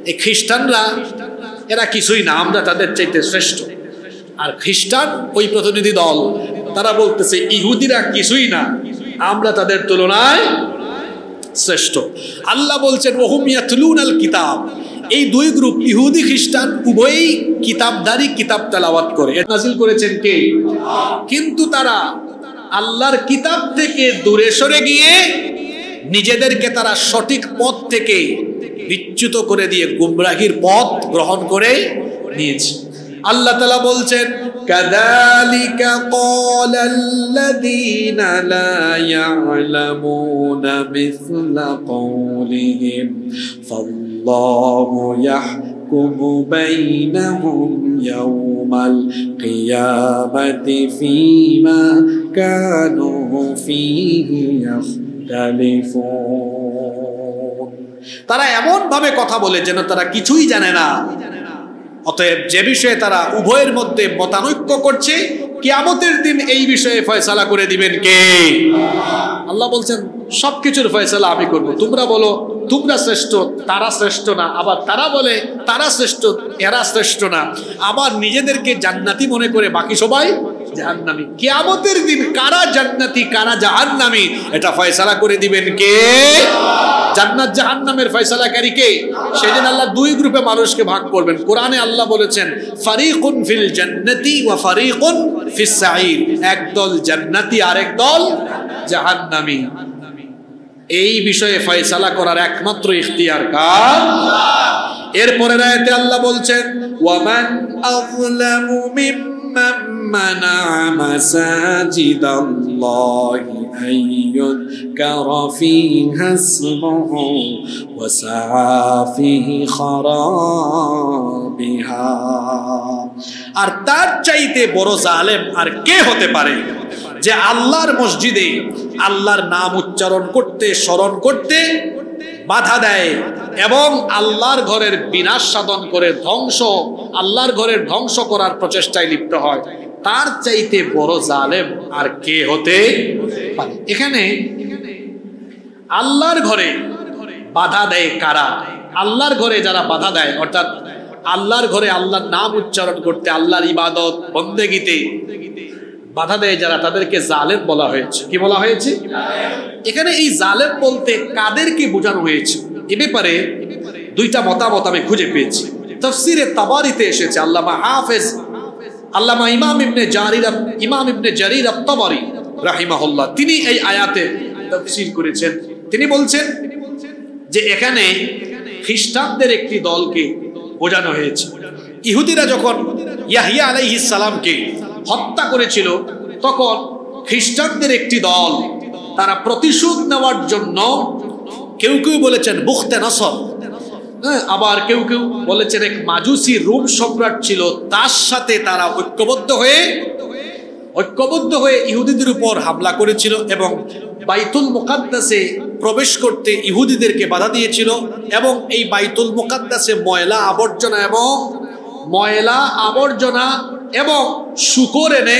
এই খ্রিস্টানরা এরা কিছুই না, আমরা তাদের চাইতে শ্রেষ্ঠ। আর খ্রিস্টান ওই প্রতিনিধি দল তারা বলতেছে ইহুদিরা কিছুই না, আমরা তাদের তুলনায় শ্রেষ্ঠ। আল্লাহ বলছেন ওহুম ইয়াতলুনাল কিতাব, এই দুই গ্রুপ ইহুদি খ্রিস্টান উভয়ই কিতাবধারী, কিতাব তেলাওয়াত করে। নাযিল করেছেন কে? কিন্তু তারা আল্লাহর কিতাব থেকে দূরে সরে গিয়ে নিজেদেরকে তারা সঠিক পথ থেকে বিচ্যুত করে দিয়ে গুমরাহির পথ গ্রহণ করে নিয়েছে। আল্লাহ তাআলা বলছেন কাযালিকা ক্বালাল্লাযীনা লা ইয়া'লামুনা মিসলা ক্বাউলিহিম ফাল্লাহু ইয়াহকুমু বাইনাহুম ইয়াওমাল কিয়ামাতি ফীমা কানু ফীহি ইয়াখতালিফুন। তারা এমন ভাবে কথা বলে যেন তারা কিছুই জানে না। অতএব যে বিষয়ে তারা উভয়ের মধ্যে মতানৈক্য করছে, কিয়ামতের দিন এই বিষয়ে ফয়সালা করে দিবেন কে? আল্লাহ বলছেন সবকিছুর ফয়সালা আমি করব। তোমরা বলো তোমরা শ্রেষ্ঠ, তারা শ্রেষ্ঠ না, আবার তারা বলে তারা শ্রেষ্ঠ, এরা শ্রেষ্ঠ না, আবার নিজেদেরকে জান্নাতি মনে করে বাকি সবাই জাহান্নামী। কিয়ামতের দিন কারা জান্নাতি কারা জাহান্নামী এটা ফয়সালা করে দিবেন কে? জান্নাত জাহান্নামের ফয়সালাকারী কে? সেদিন আল্লাহ দুই গ্রুপে মানুষকে ভাগ করবেন। কোরআনে আল্লাহ বলেছেন ফারিকুন ফিল জান্নাতি ওয়া ফারিকুন ফিস সাঈর, একদল জান্নাতি আর একদল জাহান্নামী। এই বিষয়ে ফয়সালা করার একমাত্র ইখতিয়ার কার? এরপরের আয়াতে আল্লাহ বলছেন ওয়ামান আযলামু মিম্মান মানাআ মাসাজিদাল্লাহি আইয়ুযকারা ফীহা ইসমুহু ওয়া সাআ ফীহি খারাবিহা। আর তার চাইতে বড় জালেম আর কে হতে পারে যে আল্লাহর মসজিদে আল্লাহর নাম উচ্চারণ করতে, স্মরণ করতে বাধা দেয় এবং আল্লাহর ঘরের বিনাশ সাধন করে আল্লাহর ঘরের ধ্বংস করার প্রচেষ্টায় লিপ্ত হয়। তার চাইতে বড় জালেম আর কে হতে পারে? এখানে আল্লাহর ঘরে বাধা দেয় কারা? আল্লাহর ঘরে যারা বাধা দেয়, অর্থাৎ আল্লাহর ঘরে আল্লাহর নাম উচ্চারণ করতে, আল্লাহর ইবাদত বন্দেগীতে বাধা দেয় যারা, তাদেরকে জালেম বলা হয়েছে। কি বলা হয়েছে? এখানে এই জালেম বলতে কাদেরকে বোঝানো হয়েছে এ ব্যাপারে দুইটা মতামত আমি খুঁজে পেয়েছি। তাফসীরে তাবারিতে এসেছে, আল্লামা ইমাম ইবনে জারীর আত-তাবারি রাহিমাহুল্লাহ তিনি এই আয়াতে তাফসীর করেছেন। তিনি বলছেন যে এখানে খ্রিস্টানদের একটি দলকে বোঝানো হয়েছে। ইহুদিরা যখন ইয়াহইয়া আলাইহিস সালামকে হত্যা করেছিল তখন খ্রিস্টানদের একটি দল তারা প্রতিশোধ নেওয়ার জন্য কেউ কেউ বলেছেন বুখতে নসর, আবার কেউ কেউ বলেছেন এক মাজুসি রোম সম্রাট ছিল তার সাথে তারা ঐক্যবদ্ধ হয়ে ইহুদিদের উপর হামলা করেছিল এবং বাইতুল মুকাদ্দাসে প্রবেশ করতে ইহুদিদেরকে বাধা দিয়েছিল এবং এই বাইতুল মুকাদ্দাসে ময়লা আবর্জনা এবং শুকর এনে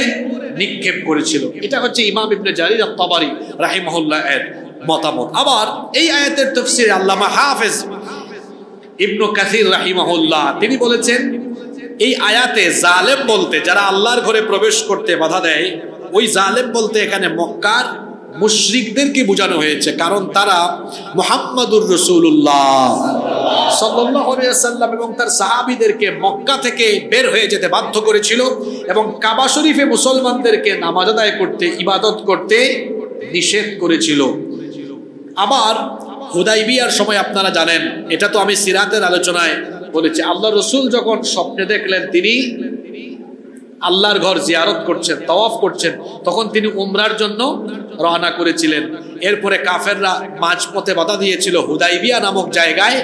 নিক্ষেপ করেছিল। এটা হচ্ছে ইমাম ইবনে জারীর আত-তাবারি রাহিমাহুল্লাহ এর মতামত। আবার এই আয়াতের তাফসীরে আল্লামা হাফেজ ইবনে কাসির রাহিমাহুল্লাহ তিনি বলেছেন এই আয়াতে জালেম বলতে যারা আল্লাহর ঘরে প্রবেশ করতে বাধা দেয়, ওই জালেম বলতে এখানে মক্কার মুশরিকদেরকে বোঝানো হয়েছে, কারণ তারা মুহাম্মাদুর রাসূলুল্লাহ সাল্লাল্লাহু আলাইহি ওয়াসাল্লাম এবং তার সাহাবীদেরকে মক্কা থেকে বের হয়ে যেতে বাধ্য করেছিল এবং কাবা শরীফে মুসলমানদেরকে নামাজ আদায় করতে, ইবাদত করতে নিষেধ করেছিল। আবার হুদাইবিয়ার সময় আপনারা জানেন, এটা তো আমি সিরাতের আলোচনায় বলেছি, আল্লাহ রসুল যখন স্বপ্নে দেখলেন তিনি আল্লাহর ঘর জিয়ারত করছেন, তাওয়াফ করছেন, তখন তিনি উমরার জন্য রওনা করেছিলেন। এরপরে কাফেররা মাঝপথে বাধা দিয়েছিল। হুদাইবিয়া নামক জায়গায়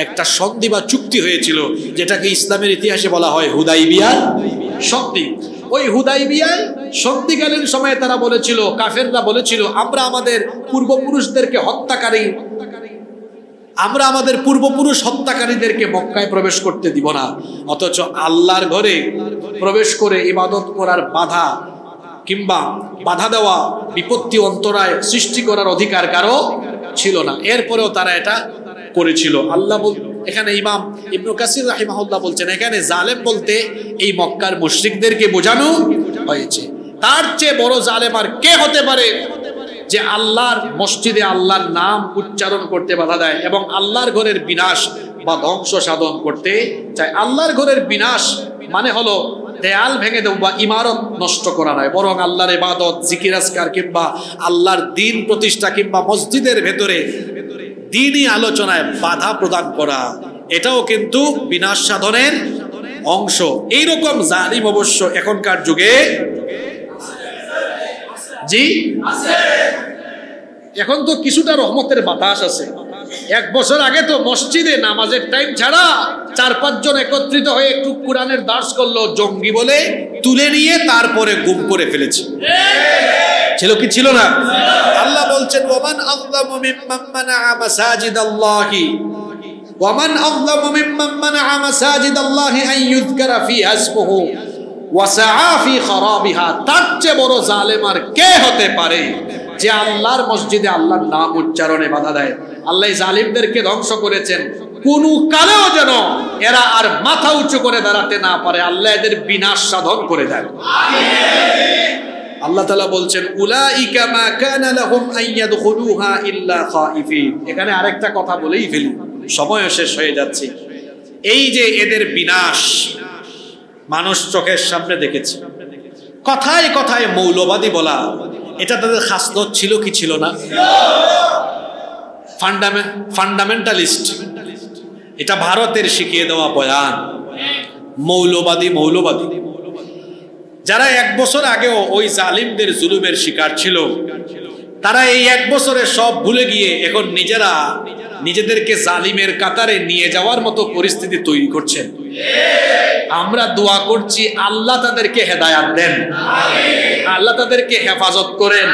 একটা সন্ধি বা চুক্তি হয়েছিল, যেটাকে ইসলামের ইতিহাসে বলা হয় হুদাইবিয়ার সন্ধি। ওই হুদাইবিয়ায় সন্ধিকালীন সময়ে তারা বলেছিল, কাফেররা বলেছিল, আমরা আমাদের পূর্বপুরুষদেরকে হত্যাকারী আমরা আমাদের পূর্বপুরুষ হত্যাকারীদেরকে মক্কায় প্রবেশ করতে দিব না, অথচ আল্লাহর ঘরে প্রবেশ করে ইবাদত করার বাধা কিংবা বাধা দেওয়া, বিপত্তি অন্তরায় সৃষ্টি করার অধিকার কারো ছিল না। এরপরেও তারা এটা করেছিল। আল্লাহ এখানে ইমাম ইবনে কাসির রাহিমাহুল্লাহ বলছেন, এখানে জালেম বলতে এই মক্কার মুশরিকদেরকে বোঝানো হয়েছে। তার চেয়ে বড় জালেম আর কে হতে পারে যে আল্লাহর মসজিদে আল্লাহর নাম উচ্চারণ করতে বাধা দেয় এবং আল্লাহর ঘরের বিনাশ বা ধ্বংস সাধন করতে চায়। আল্লাহর ঘরের বিনাশ মানে হলো দেয়াল ভেঙে দেওয়া বা ইমারত নষ্ট করা নয়, বরং আল্লাহর ইবাদত, জিকির আজকার কিংবা আল্লাহর দ্বীন প্রতিষ্ঠা কিংবা মসজিদের ভেতরে দ্বীনি আলোচনায় বাধা প্রদান করা, এটাও কিন্তু বিনাশ সাধনের অংশ। এইরকম জালিম অবশ্য এখনকার যুগে জি আছে। এখন তো কিছুটা রহমতের বাতাস আছে। 1 বছর আগে তো মসজিদে নামাজের টাইম ছাড়া 4-5 জন একত্রিত হয়ে একটু কোরআনের দার্স করলো, জঙ্গি বলে তুলে নিয়ে তারপরে গুম করে ফেলেছে। ছিল কি ছিল না? আল্লাহ বলছেন, ওয়ামান আযলামু মিম্মান মানাআ মাসাজিদাল্লাহি ওয়ামান আযলামু মিম্মান মানাআ মাসাজিদাল্লাহি আন ইউযকারা ফিহা ইসমুহু ওয়া সাআ ফি খারাবিহা। তার চেয়ে বড় জালেম আর কে হতে পারে যে আল্লাহর মসজিদে আল্লাহর নাম উচ্চারণে বাধা দেয়। আল্লাহ জালিমদেরকে ধ্বংস করেছেন, কোন কালেও যেন এরা আর মাথা উঁচু করে দাঁড়াতে না পারে। আল্লাহ এদের বিনাশ সাধন করে দেন। আল্লাহ তাআলা বলছেন, উলাইকা মা কানা লাহুম আন ইয়াদখুলুহা ইল্লা খাইফিন। এখানে আরেকটা কথা বলেই ফেলি, সময়ও শেষ হয়ে যাচ্ছে। এই যে এদের বিনাশ মানুষ চোখের সামনে দেখেছে, কথায় কথায় মৌলবাদী বলা, এটা তাদের খাসলত ছিল কি ছিল না? ফান্ডামেন্টালিস্ট, এটা ভারতের শিখিয়ে দেওয়া বয়ান। মৌলবাদী যারা 1 বছর আগেও ওই জালিমদের জুলুমের শিকার ছিল, তারা এই 1 বছরে সব ভুলে গিয়ে এখন নিজেরা নিজেদেরকে জালিমের কাতারে নিয়ে যাওয়ার মতো পরিস্থিতি তৈরি করছেন। আমরা দোয়া করছি আল্লাহ তাদেরকে হেদায়াত দেন, আল্লাহ তাদেরকে হেফাজত করেন।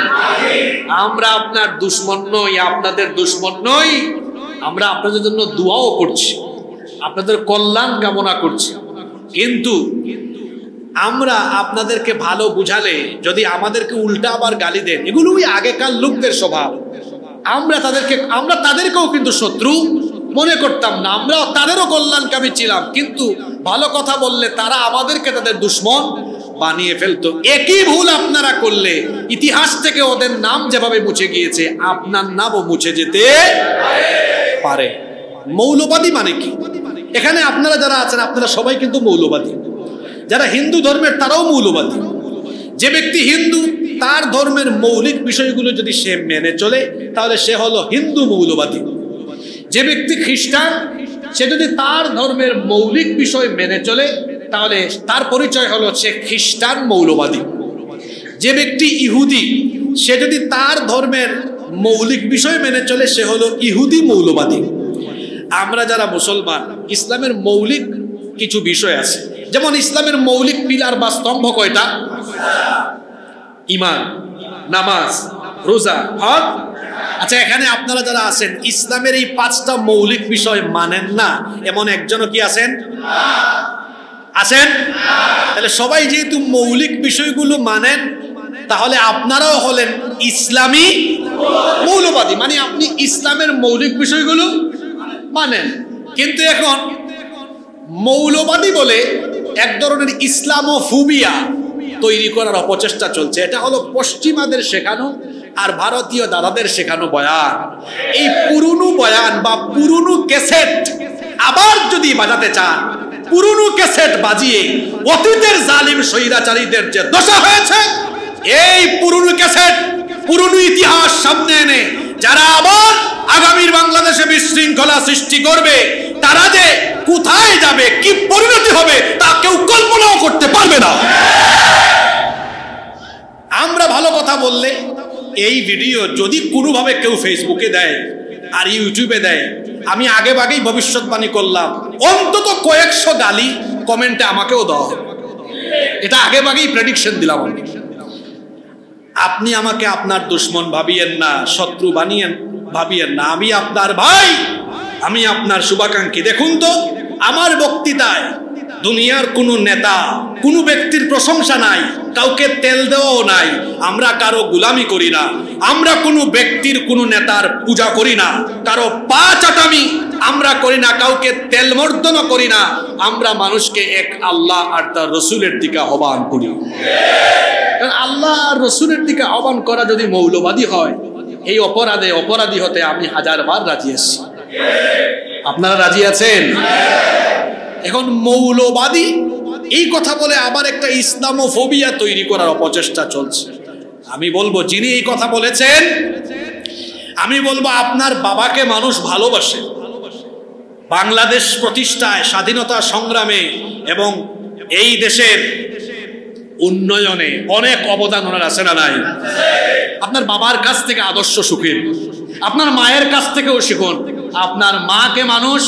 আমরা আপনার দুশমন নই, আপনাদের দুশমন নই। আমরা আপনাদের জন্য দোয়াও করছি, আপনাদের কল্যাণ কামনা করছি। কিন্তু আমরা আপনাদেরকে ভালো বুঝালে যদি আমাদেরকে উল্টা আবার গালি দেন, এগুলোই আগেকার লোকদের স্বভাব। আমরা তাদেরকেও কিন্তু শত্রু মনে করতাম না, আমরাও তাদেরও কল্যাণকামী ছিলাম। কিন্তু ভালো কথা বললে তারা আমাদেরকে তাদের দুশমন বানিয়ে ফেলতো। একই ভুল আপনারা করলে ইতিহাস থেকে ওদের নাম যেভাবে মুছে গিয়েছে, আপনার নামও মুছে যেতে পারে। মৌলবাদী মানে কি? এখানে আপনারা যারা আছেন, আপনারা সবাই কিন্তু মৌলবাদী। যারা হিন্দু ধর্মের তারাও মৌলবাদী। যে ব্যক্তি হিন্দু, তার ধর্মের মৌলিক বিষয়গুলো যদি সে মেনে চলে, তাহলে সে হলো হিন্দু মৌলবাদী। যে ব্যক্তি খ্রিস্টান, সে যদি তার ধর্মের মৌলিক বিষয় মেনে চলে, তাহলে তার পরিচয় হলো সে খ্রিস্টান মৌলবাদী। যে ব্যক্তি ইহুদি, সে যদি তার ধর্মের মৌলিক বিষয় মেনে চলে, সে হলো ইহুদি মৌলবাদী। আমরা যারা মুসলমান, ইসলামের মৌলিক কিছু বিষয় আছে, যেমন ইসলামের মৌলিক পিলার বা স্তম্ভ কয়টা? ঈমান, নামাজ, রোজা, হজ। আচ্ছা, এখানে আপনারা যারা আছেন, ইসলামের এই 5টা মৌলিক বিষয় মানেন না এমন একজনও কি আছেন? তাহলে সবাই যেহেতু মৌলিক বিষয়গুলো মানেন, তাহলে আপনারাও হলেন ইসলামী মৌলবাদী। মানে আপনি ইসলামের মৌলিক বিষয়গুলো মানেন। কিন্তু এখন মৌলবাদী বলে এক ধরনের ইসলামোফোবিয়া তৈরি করার অপচেষ্টা চলছে। এটা হলো পশ্চিমাদের শেখানো আর ভারতীয় দাদাদের শেখানো বয়ান। এই পুরনো বয়ান বা পুরনো ক্যাসেট আবার যদি বাজাতে চান, পুরনো ক্যাসেট বাজিয়ে অতীতের জালিম স্বৈরাচারীদের যে দশা হয়েছে, এই পুরনো ক্যাসেট, পুরনো ইতিহাস সামনে এনে যারা আবার আগামীর বাংলাদেশে বিশৃঙ্খলা সৃষ্টি করবে, তারা যে কোথায় যাবে, কি পরিণতি হবে, তা কেউ কল্পনাও করতে পারবে না। আমরা ভালো কথা বললে এই ভিডিও যদি কোনোভাবে কেউ ফেসবুকে দেয় আর ইউটিউবে দেয়, আমি আগেই ভবিষ্যৎবাণী করলাম, অন্তত কয়েকশো গালি কমেন্টে আমাকেও দেওয়া হবে। এটা আগেই প্রেডিকশন দিলাম। আপনি আমাকে আপনার দুশমন ভাবিয়েন না, শত্রু ভাবিয়েন না। আমি আপনার ভাই, আমি আপনার শুভাকাঙ্ক্ষী। দেখুন তো আমার বক্তৃতায় দুনিয়ার কোনো নেতা, কোনো ব্যক্তির প্রশংসা নাই, কাউকে তেল দেওয়াও নাই। আমরা কারো গোলামি করি না, আমরা কোনো ব্যক্তির কোনো নেতার পূজা করি না, কারো পা চাটামি আমরা করি না, কাউকে তেল মর্দনও করি না। আমরা মানুষকে এক আল্লাহ আর তার রসুলের দিকে আহ্বান করি। কারণ আল্লাহ আর রসুলের দিকে আহ্বান করা যদি মৌলবাদী হয়, এই অপরাধী হতে আমি 1000বার রাজি আছি। আপনারা রাজি আছেন? এখন মৌলবাদী এই কথা বলে আবার একটা ইসলামোফোবিয়া তৈরি করার অপচেষ্টা চলছে। আমি বলবো, যিনি এই কথা বলেছেন, আমি বলবো আপনার বাবাকে মানুষ ভালোবাসে। বাংলাদেশ প্রতিষ্ঠায়, স্বাধীনতা সংগ্রামে এবং এই দেশের উন্নয়নে অনেক অবদান ওনার আছে না নাই? আপনার বাবার কাছ থেকে আদর্শ শিখুন, আপনার মায়ের কাছ থেকেও শিখুন। আপনার মাকে মানুষ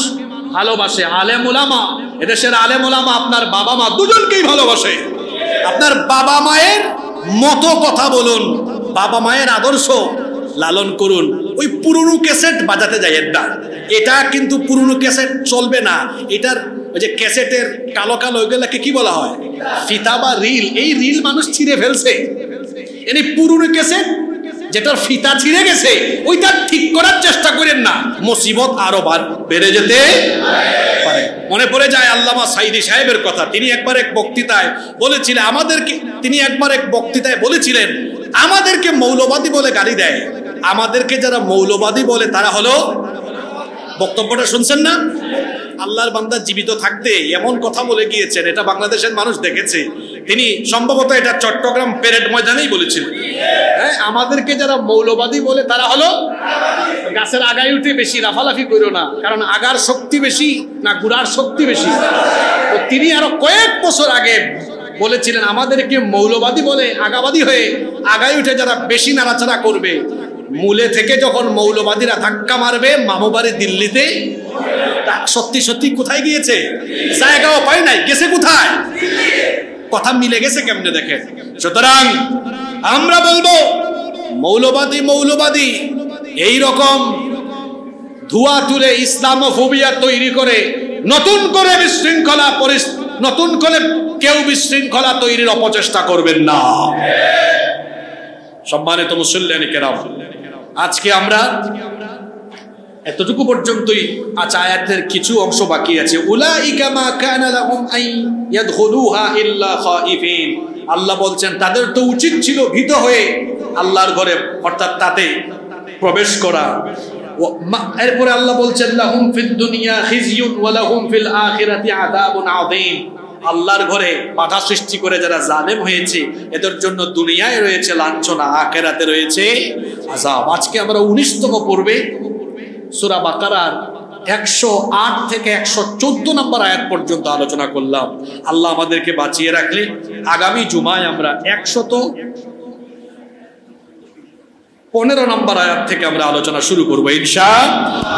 ভালোবাসে, আলেম উলামা, এদেশের আলেম উলামা আপনার বাবা মা দুজনকেই ভালোবাসে। আপনার বাবা মায়ের মতো কথা বলুন, বাবা মায়ের আদর্শ লালন করুন। ওই পুরনো ক্যাসেট বাজাতে যাইয়েন না, এটা কিন্তু পুরনো ক্যাসেট চলবে না। এটার ওই যে ক্যাসেটের কালো কালো ওইগুলাকে কি বলা হয়? ফিতা বা রিল। এই রিল মানুষ ছিঁড়ে ফেলছে। এই পুরনো ক্যাসেট যেটার ফিতা ছিঁড়ে গেছে, ওইটা ঠিক করার চেষ্টা করেন না, মুসিবত আরো বেড়ে যেতে পারে। মনে পড়ে যায় আল্লামা সাইদি সাহেবের কথা। তিনি একবার এক বক্তৃতায় বলেছিলেন, আমাদেরকে মৌলবাদী বলে গালি দেয়, আমাদেরকে যারা মৌলবাদী বলে তারা হলো, বক্তব্যটা শুনছেন না? আল্লাহর বান্দা জীবিত থাকতে এমন কথা বলে গিয়েছেন, এটা বাংলাদেশের মানুষ দেখেছে। তিনি সম্ভবত এটা চট্টগ্রাম প্যারেড ময়দানেই বলেছিলেন। হ্যাঁ, আমাদেরকে যারা মৌলবাদী বলে তারা হলো, গাছের আগায় উঠে বেশি লাফালাফি করো না, কারণ আগার শক্তি বেশি না গুড়ার শক্তি বেশি। তো তিনি আরো কয়েক বছর আগে বলেছিলেন, আমাদেরকে মৌলবাদী বলে আগাবাদী হয়ে আগায় উঠে যারা বেশি নাড়াচাড়া করবে, মূলে থেকে যখন মৌলবাদীরা ধাক্কা মারবে, মামু বাড়ি দিল্লিতে। সত্যি সত্যি কোথায় গিয়েছে? জায়গাও পাই নাই, গেছে কোথায়? কথা মিলে গেছে কেমনে দেখেন। সুতরাং আমরা বলবো, মৌলবাদী এই রকম ধোঁয়া তুলে ইসলামোফোবিয়া তৈরি করে নতুন করে কেউ বিশৃঙ্খলা তৈরির অপচেষ্টা করবেন না। সম্মানিত মুসল্লিয়ানে কেরাম, আজকে আমরা এতটুকু পর্যন্তই। আচ্ছা, আয়াতের কিছু অংশ বাকি আছে। উলাইকা মা কানা লাহুম আন ইয়াদখুলুহা ইল্লা খাইফিন। আল্লাহ বলছেন তাদের তো উচিত ছিল ভীত হয়ে আল্লাহর ঘরে, অর্থাৎ তাতে প্রবেশ করা। এরপরে আল্লাহ বলছেন লাহুম ফিদ দুনিয়া খিজিয়ুন ওয়া লাহুম ফিল আখিরাতি আযাবুন আযীম। আল্লাহর ঘরে বাধা সৃষ্টি করে যারা জালেম হয়েছে, এদের জন্য দুনিয়ায় রয়েছে লাঞ্ছনা, আখিরাতে রয়েছে আযাব। আজকে আমরা 19তম পর্বে সূরা বাকারার 108 থেকে 114 নম্বর আয়াত পর্যন্ত আলোচনা করলাম। আল্লাহ আমাদেরকে বাঁচিয়ে রাখলে আগামী জুমায় আমরা 115 নম্বর আয়াত থেকে আমরা আলোচনা শুরু করবো ইনশাআল্লাহ।